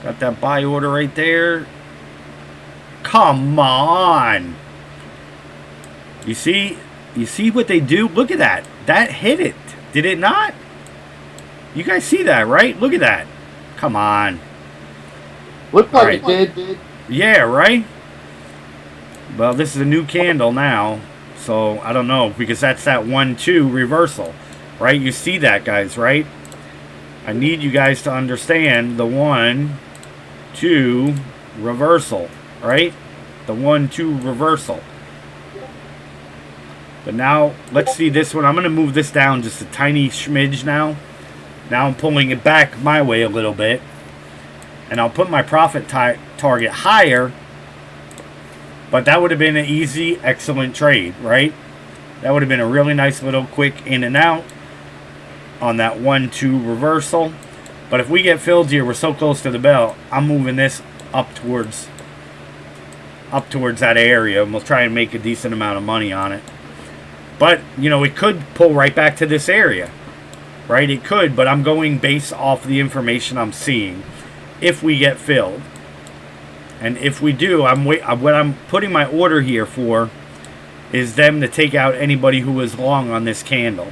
Got that buy order right there. Come on. You see what they do? Look at that. That hit it. Did it not? You guys see that, right? Look at that. Come on. Looked like it did. Yeah, right? Well, this is a new candle now. So, I don't know. Because that's that 1-2 reversal. Right? You see that, guys, right? I need you guys to understand the 1-2 reversal. Right? The 1-2 reversal. But now, let's see this one. I'm going to move this down just a tiny smidge now. Now I'm pulling it back my way a little bit. And I'll put my profit target higher. But that would have been an easy, excellent trade, right? That would have been a really nice little quick in and out on that 1-2 reversal. But if we get filled here, we're so close to the bell, I'm moving this up towards that area, and we'll try and make a decent amount of money on it. But, you know, it could pull right back to this area, right? It could, but I'm going based off the information I'm seeing. If we get filled, and if we do, what I'm putting my order here for is them to take out anybody who is long on this candle.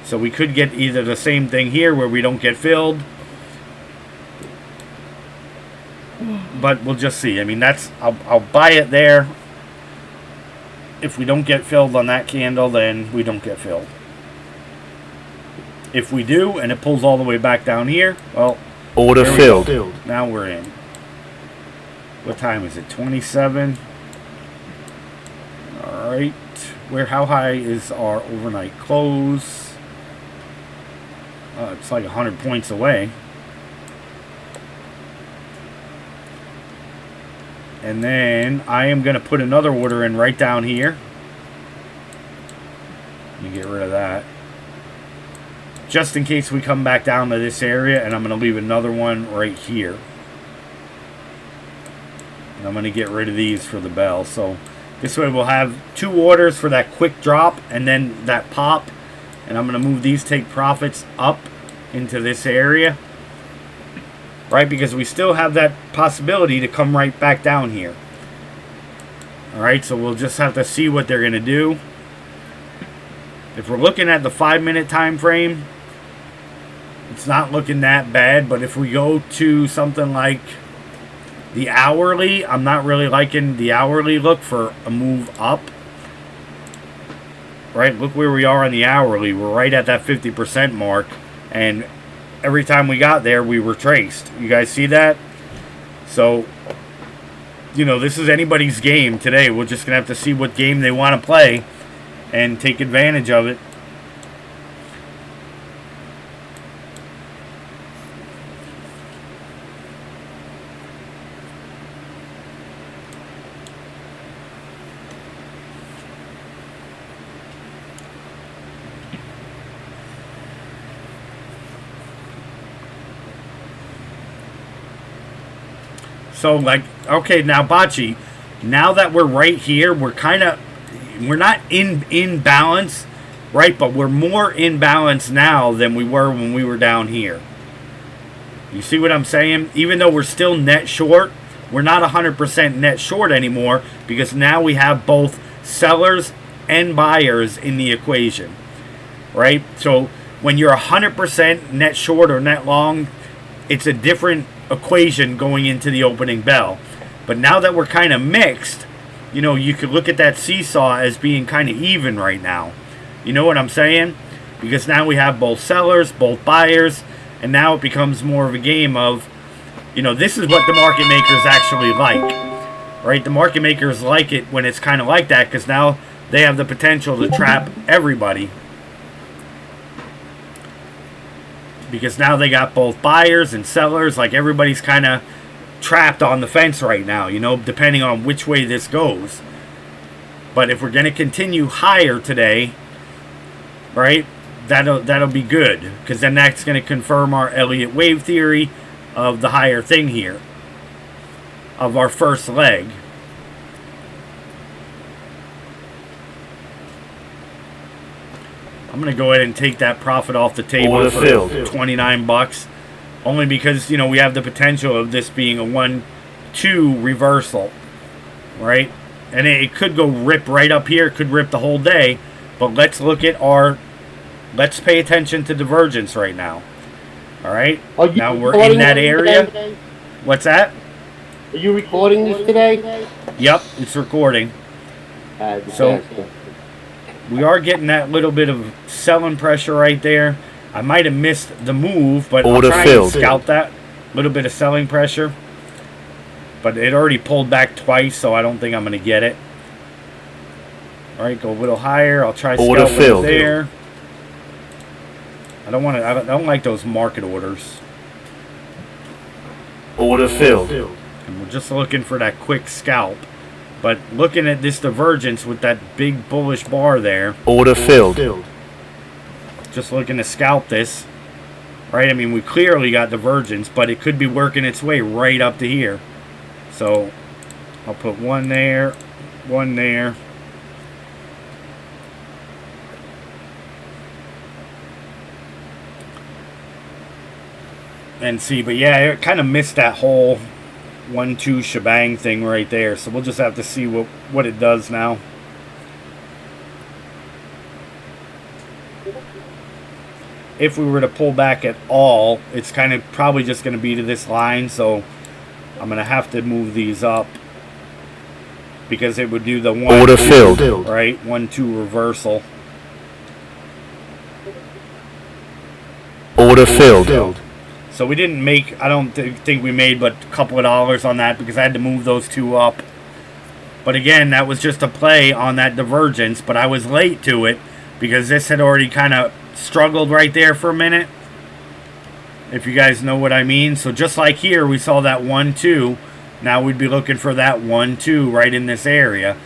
So we could get either the same thing here where we don't get filled, but we'll just see. I mean, I'll buy it there. If we don't get filled on that candle, then we don't get filled. If we do, and it pulls all the way back down here, well, order filled. Now we're in. What time is it? 27. All right. How high is our overnight close? It's like 100 points away. And then I am going to put another order in right down here. Let me get rid of that. Just in case we come back down to this area, and I'm going to leave another one right here. And I'm going to get rid of these for the bell. So this way we'll have 2 orders for that quick drop and then that pop. And I'm going to move these take profits up into this area. Right, because we still have that possibility to come right back down here. Alright, so we'll just have to see what they're going to do. If we're looking at the 5-minute time frame, it's not looking that bad. But if we go to something like the hourly, I'm not really liking the hourly look for a move up. Right, look where we are on the hourly. We're right at that 50% mark. And every time we got there, we were traced. You guys see that? So, you know, this is anybody's game today. We're just going to have to see what game they want to play and take advantage of it. So, like, okay, now, Bocce, now that we're right here, we're not in balance, right? But we're more in balance now than we were when we were down here. You see what I'm saying? Even though we're still net short, we're not 100% net short anymore because now we have both sellers and buyers in the equation, right? So, when you're 100% net short or net long, it's a different equation going into the opening bell. But now that we're kind of mixed, you know, you could look at that seesaw as being kind of even right now. You know what I'm saying? Because now we have both sellers, both buyers, and now it becomes more of a game of, you know, this is what the market makers actually like, right? The market makers like it when it's kind of like that because now they have the potential to trap everybody. Because now they got both buyers and sellers. Like, everybody's kind of trapped on the fence right now, you know, depending on which way this goes. But if we're going to continue higher today, right, that'll be good. Because then that's going to confirm our Elliott wave theory of the higher thing here. Of our first leg. I'm going to go ahead and take that profit off the table for $29. Only because, you know, we have the potential of this being a 1-2 reversal. Right? And it could go rip right up here. It could rip the whole day. But let's look at let's pay attention to divergence right now. Alright? Now we're in that area. Today? What's that? Are you recording this today? Yep, it's recording. So we are getting that little bit of selling pressure right there. I might have missed the move, but I'll try and scalp that little bit of selling pressure. But it already pulled back twice, so I don't think I'm going to get it. All right, go a little higher. I'll try scalping it there. I don't like those market orders. Order filled. And we're just looking for that quick scalp. But looking at this divergence with that big bullish bar there, Order filled. just looking to scalp this, right? I mean, we clearly got divergence, but it could be working its way right up to here. So I'll put one there, one there. And see, but yeah, it kind of missed that whole 1-2 shebang thing right there. So we'll just have to see what it does now. If we were to pull back at all, it's kind of probably just going to be to this line. So I'm going to have to move these up, because it would do the 1-2, Order filled. right? 1-2 reversal. Order filled. So we didn't make, I don't think we made but a couple of dollars on that, because I had to move those two up. But again, that was just a play on that divergence, but I was late to it because this had already kind of struggled right there for a minute, if you guys know what I mean. So just like here, we saw that 1-2. Now we'd be looking for that 1-2 right in this area.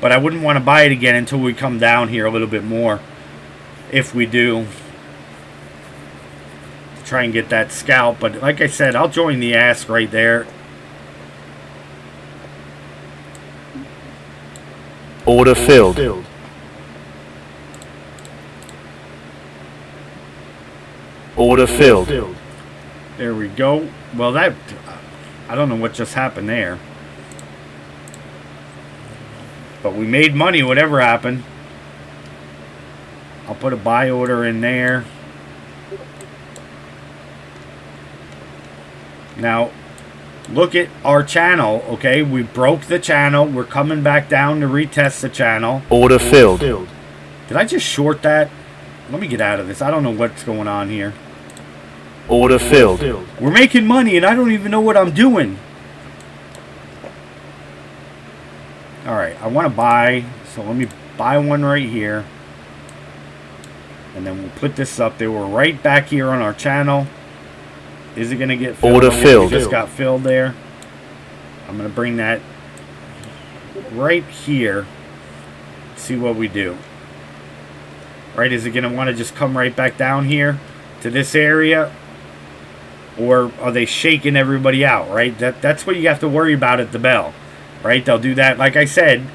But I wouldn't want to buy it again until we come down here a little bit more, if we do. Try and get that scalp, but like I said, I'll join the ask right there. Order filled. Order filled. There we go. Well, that, I don't know what just happened there, but we made money whatever happened. I'll put a buy order in there. Now, look at our channel, okay? We broke the channel. We're coming back down to retest the channel. Order filled. Did I just short that? Let me get out of this. I don't know what's going on here. Order filled. We're making money, and I don't even know what I'm doing. All right, I want to buy. So let me buy one right here. And then we'll put this up there. We're right back here on our channel. Is it going to get filled? Order filled. It just got filled there. I'm going to bring that right here. See what we do. Right, is it going to want to just come right back down here to this area? Or are they shaking everybody out, right? That's what you have to worry about at the bell, right? They'll do that, like I said,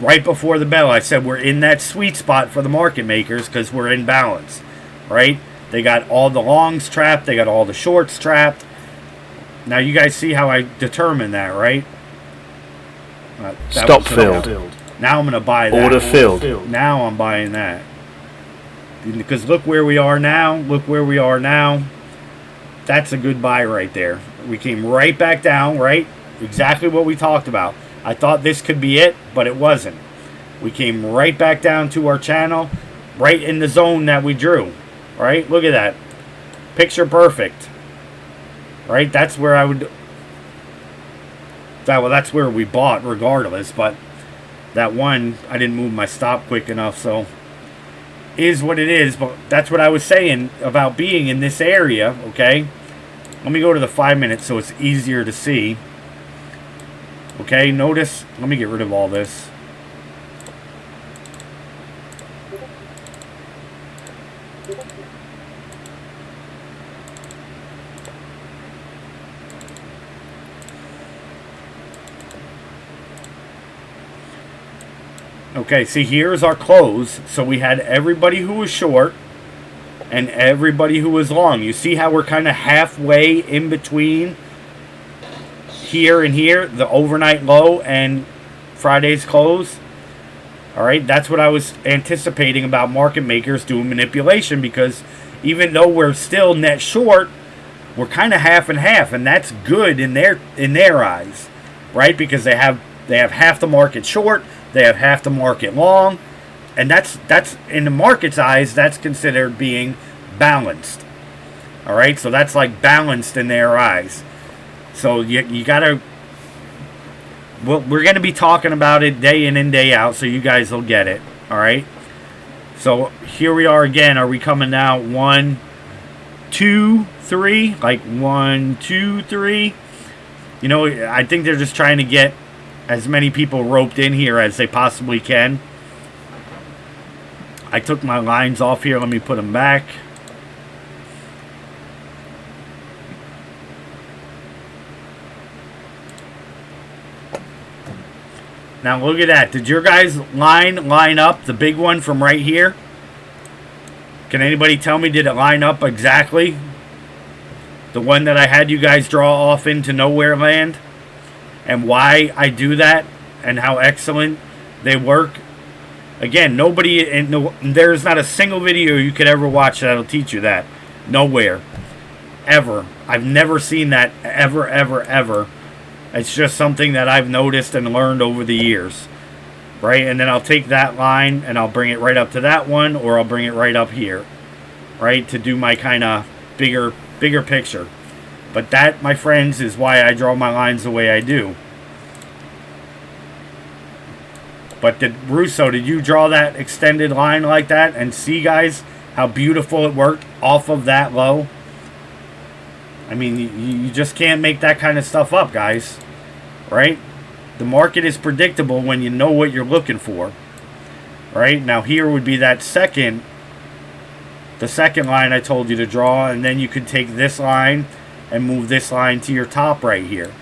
right before the bell. I said we're in that sweet spot for the market makers because we're in balance, right? They got all the longs trapped. They got all the shorts trapped. Now you guys see how I determine that, right? Stop filled. Now I'm going to buy that. Order filled. Now I'm buying that. Because look where we are now. Look where we are now. That's a good buy right there. We came right back down, right? Exactly what we talked about. I thought this could be it, but it wasn't. We came right back down to our channel, right in the zone that we drew. Right? Look at that. Picture perfect. Right? That's where I would... Well, that's where we bought regardless, but that one, I didn't move my stop quick enough, so... Is what it is, but that's what I was saying about being in this area, okay? Let me go to the 5 minutes so it's easier to see. Okay, notice... Let me get rid of all this. Okay, see, here's our close. So we had everybody who was short and everybody who was long. You see how we're kind of halfway in between here and here, the overnight low and Friday's close. All right, that's what I was anticipating about market makers doing manipulation, because even though we're still net short, we're kind of half and half, and that's good in their eyes, right? Because they have half the market short. They have half the market long, and that's in the market's eyes, that's considered being balanced. All right, so that's like balanced in their eyes. So you gotta. Well, we're gonna be talking about it day in and day out, so you guys will get it. All right. So here we are again. Are we coming now? 1, 2, 3. Like 1, 2, 3. You know, I think they're just trying to get as many people roped in here as they possibly can. I took my lines off here. Let me put them back. Now look at that. Did your guys' line up, the big one from right here? Can anybody tell me, did it line up exactly? The one that I had you guys draw off into nowhere land? And why I do that? And how excellent they work? Again, there's not a single video you could ever watch that'll teach you that. Nowhere. Ever. I've never seen that ever, ever, ever. It's just something that I've noticed and learned over the years. Right? And then I'll take that line and I'll bring it right up to that one, or I'll bring it right up here. Right? To do my kind of bigger picture. But that, my friends, is why I draw my lines the way I do. But Russo, did you draw that extended line like that and see, guys, how beautiful it worked off of that low? I mean, you just can't make that kind of stuff up, guys. Right? The market is predictable when you know what you're looking for. Right? Now here would be the second line I told you to draw, and then you could take this line and move this line to your top right here.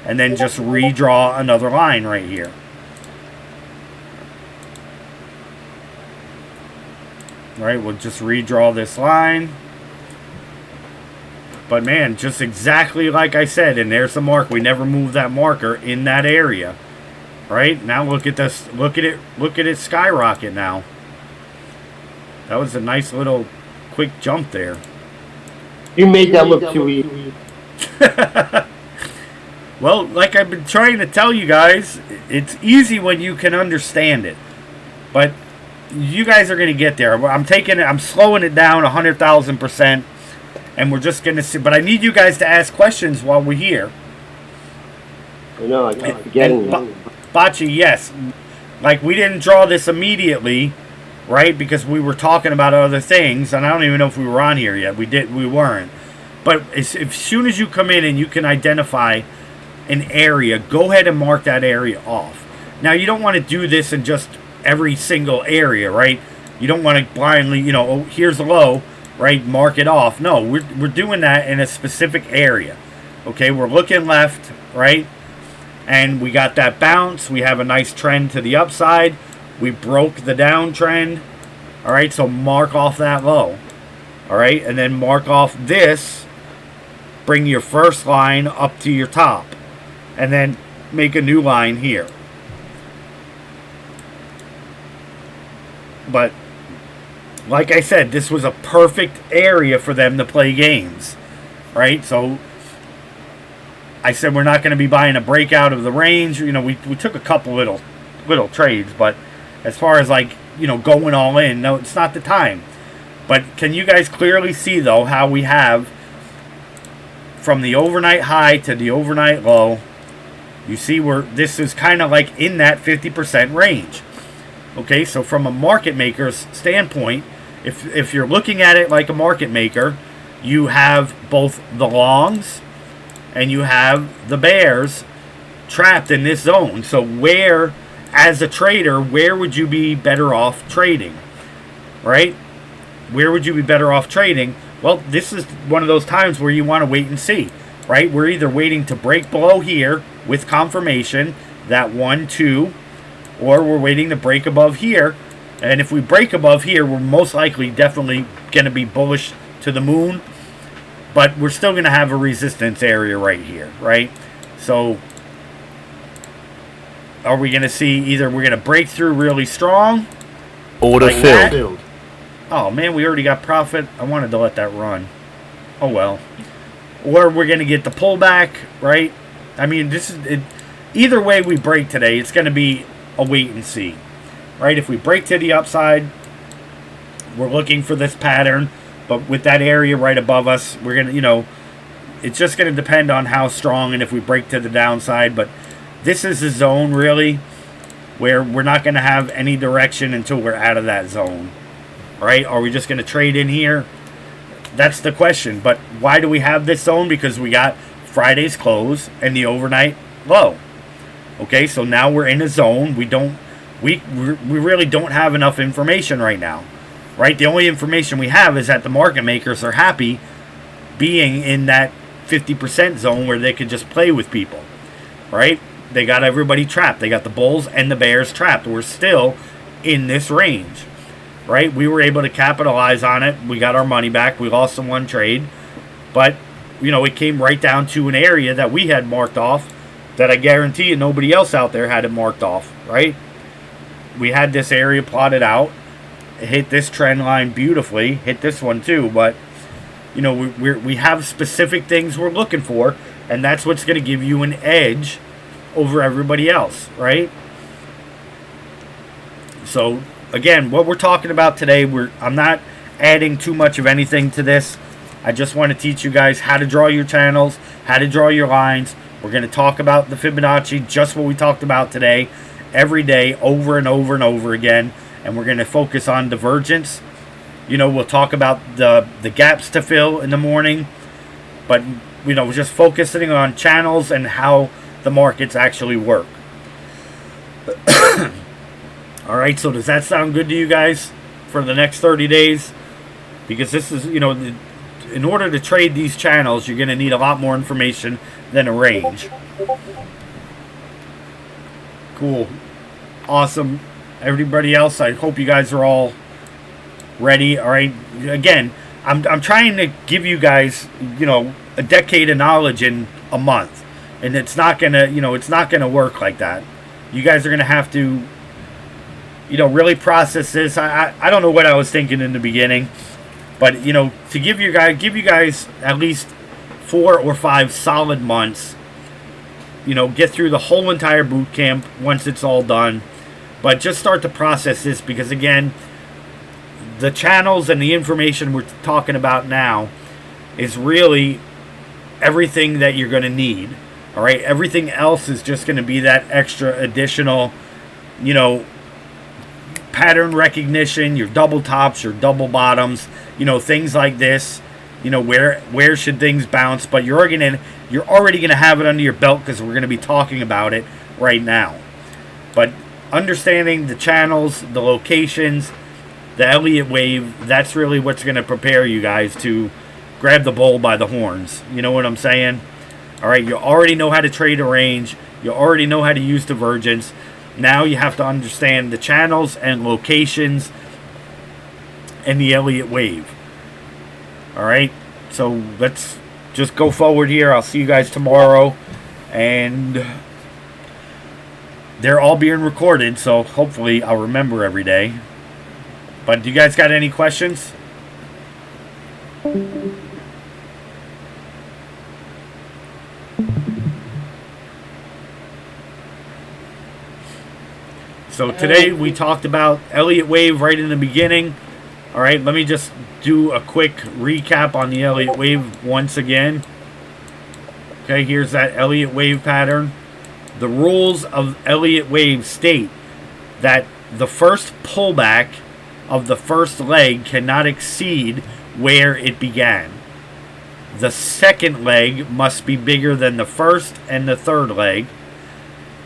And then just redraw another line right here. Right? We'll just redraw this line. But man, just exactly like I said, and there's the mark. We never moved that marker in that area. Right? Now look at this. Look at it skyrocket now. That was a nice little quick jump there. You made that look too easy. Well, like I've been trying to tell you guys, it's easy when you can understand it. But you guys are going to get there. I'm slowing it down 100,000%. And we're just going to see. But I need you guys to ask questions while we're here. I know, I keep forgetting that. Bocce, yes. Like, we didn't draw this immediately, right? Because we were talking about other things. And I don't even know if we were on here yet. We weren't. But as soon as you come in and you can identify an area, go ahead and mark that area off. Now, you don't want to do this in just every single area, right? You don't want to blindly, oh, here's a low. Right, mark it off. No, we're doing that in a specific area. Okay, we're looking left, right? And we got that bounce. We have a nice trend to the upside. We broke the downtrend. All right, so mark off that low. All right, and then mark off this. Bring your first line up to your top. And then make a new line here. But like I said, this was a perfect area for them to play games, right? So I said we're not going to be buying a breakout of the range. We took a couple little trades, but as far as going all in, no, it's not the time. But can you guys clearly see, though, how we have from the overnight high to the overnight low? You see where this is kind of like in that 50% range. Okay, so from a market maker's standpoint, if you're looking at it like a market maker, you have both the longs and you have the bears trapped in this zone. So where, as a trader, where would you be better off trading? Right? Where would you be better off trading? Well, this is one of those times where you want to wait and see. Right? We're either waiting to break below here with confirmation, that 1, 2, or we're waiting to break above here. And if we break above here, we're most likely definitely going to be bullish to the moon. But we're still going to have a resistance area right here, right? So are we going to see either we're going to break through really strong? Order like filled. Oh, man, we already got profit. I wanted to let that run. Oh, well. Or we're going to get the pullback, right? I mean, either way we break today, it's going to be a wait and see. Right, if we break to the upside, we're looking for this pattern, but with that area right above us, we're going to, it's just going to depend on how strong and if we break to the downside, but this is a zone, really, where we're not going to have any direction until we're out of that zone, right? Are we just going to trade in here? That's the question, but why do we have this zone? Because we got Friday's close and the overnight low. Okay, so now we're in a zone. We really don't have enough information right now, right? The only information we have is that the market makers are happy being in that 50% zone where they could just play with people, right? They got everybody trapped. They got the bulls and the bears trapped. We're still in this range, right? We were able to capitalize on it. We got our money back. We lost some one trade, but it came right down to an area that we had marked off that I guarantee you nobody else out there had it marked off, right? We had this area plotted out. It hit this trend line beautifully. Hit this one too, but we have specific things we're looking for, and that's what's going to give you an edge over everybody else, right? So again, what we're talking about today, I'm not adding too much of anything to this. I just want to teach you guys how to draw your channels, how to draw your lines. We're going to talk about the Fibonacci, just what we talked about today, every day, over and over and over again. And we're going to focus on divergence. We'll talk about the gaps to fill in the morning. But, we're just focusing on channels and how the markets actually work. All right, so does that sound good to you guys for the next 30 days? Because this is, in order to trade these channels, you're going to need a lot more information than a range. Cool. Awesome. Everybody else, I hope you guys are all ready. All right. Again, I'm trying to give you guys, a decade of knowledge in a month. And it's not going to work like that. You guys are going to have to, really process this. I don't know what I was thinking in the beginning. But, to give you guys at least 4 or 5 solid months, get through the whole entire boot camp once it's all done. But just start to process this because, again, the channels and the information we're talking about now is really everything that you're going to need. All right? Everything else is just going to be that extra additional, pattern recognition, your double tops, your double bottoms, things like this. Where should things bounce? But you're already gonna have it under your belt because we're gonna be talking about it right now. But understanding the channels, the locations, the Elliott wave, that's really what's gonna prepare you guys to grab the bull by the horns. You know what I'm saying? All right, you already know how to trade a range. You already know how to use divergence. Now you have to understand the channels and locations and the Elliott wave. All right, so let's just go forward here. I'll see you guys tomorrow, and they're all being recorded, so hopefully I'll remember every day. But do you guys got any questions? So today we talked about Elliott wave right in the beginning. All right, let me just do a quick recap on the Elliott wave once again. Okay, here's that Elliott wave pattern. The rules of Elliott wave state that the first pullback of the first leg cannot exceed where it began. The second leg must be bigger than the first and the third leg.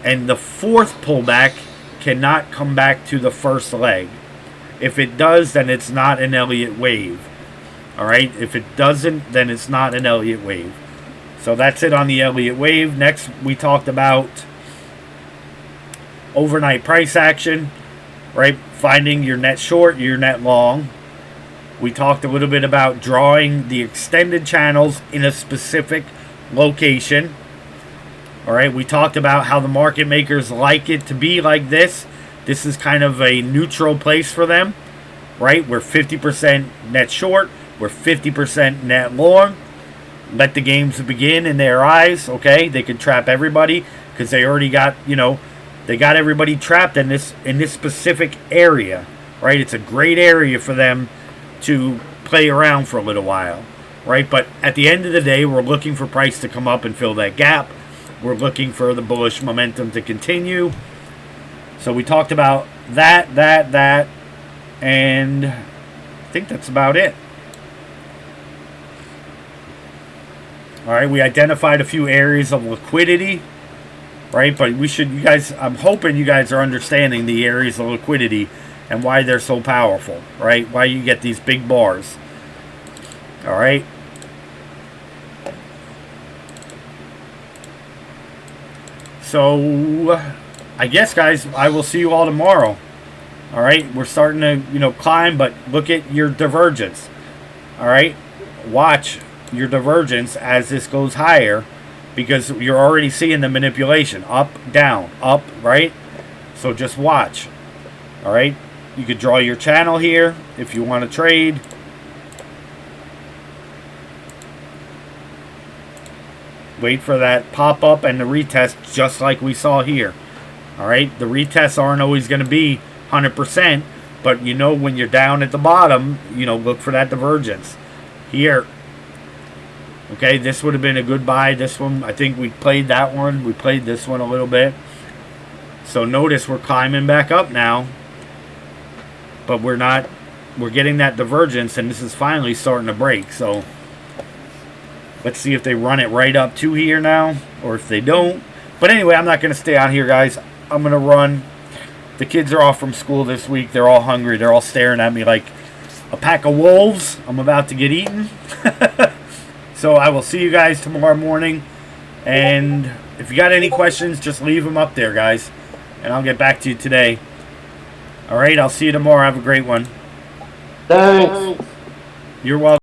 And the fourth pullback cannot come back to the first leg. If it does, then it's not an Elliott wave. All right, if it doesn't, then it's not an Elliott wave. So that's it on the Elliott wave. Next, we talked about overnight price action, right? Finding your net short, your net long. We talked a little bit about drawing the extended channels in a specific location. All right, we talked about how the market makers like it to be like this. This is kind of a neutral place for them, right? We're 50% net short. We're 50% net long. Let the games begin in their eyes, okay? They could trap everybody because they already got, they got everybody trapped in this specific area, right? It's a great area for them to play around for a little while, right? But at the end of the day, we're looking for price to come up and fill that gap. We're looking for the bullish momentum to continue. So we talked about that, and I think that's about it. All right, we identified a few areas of liquidity. right? But you guys, I'm hoping you guys are understanding the areas of liquidity and why they're so powerful, right? Why you get these big bars. All right. So, I guess, guys, I will see you all tomorrow. All right, we're starting to, climb, but look at your divergence. All right, watch your divergence as this goes higher, because you're already seeing the manipulation up, down, up, right? So just watch. All right, you could draw your channel here if you want to trade. Wait for that pop up and the retest, just like we saw here. All right, the retests aren't always going to be 100%, but when you're down at the bottom, look for that divergence here. Okay, this would have been a good buy. This one, I think we played that one. We played this one a little bit. So notice we're climbing back up now, but we're not. We're getting that divergence, and this is finally starting to break. So let's see if they run it right up to here now, or if they don't. But anyway, I'm not going to stay out here, guys. I'm going to run. The kids are off from school this week. They're all hungry. They're all staring at me like a pack of wolves. I'm about to get eaten. So I will see you guys tomorrow morning. And if you got any questions, just leave them up there, guys. And I'll get back to you today. All right, I'll see you tomorrow. Have a great one. Thanks. You're welcome.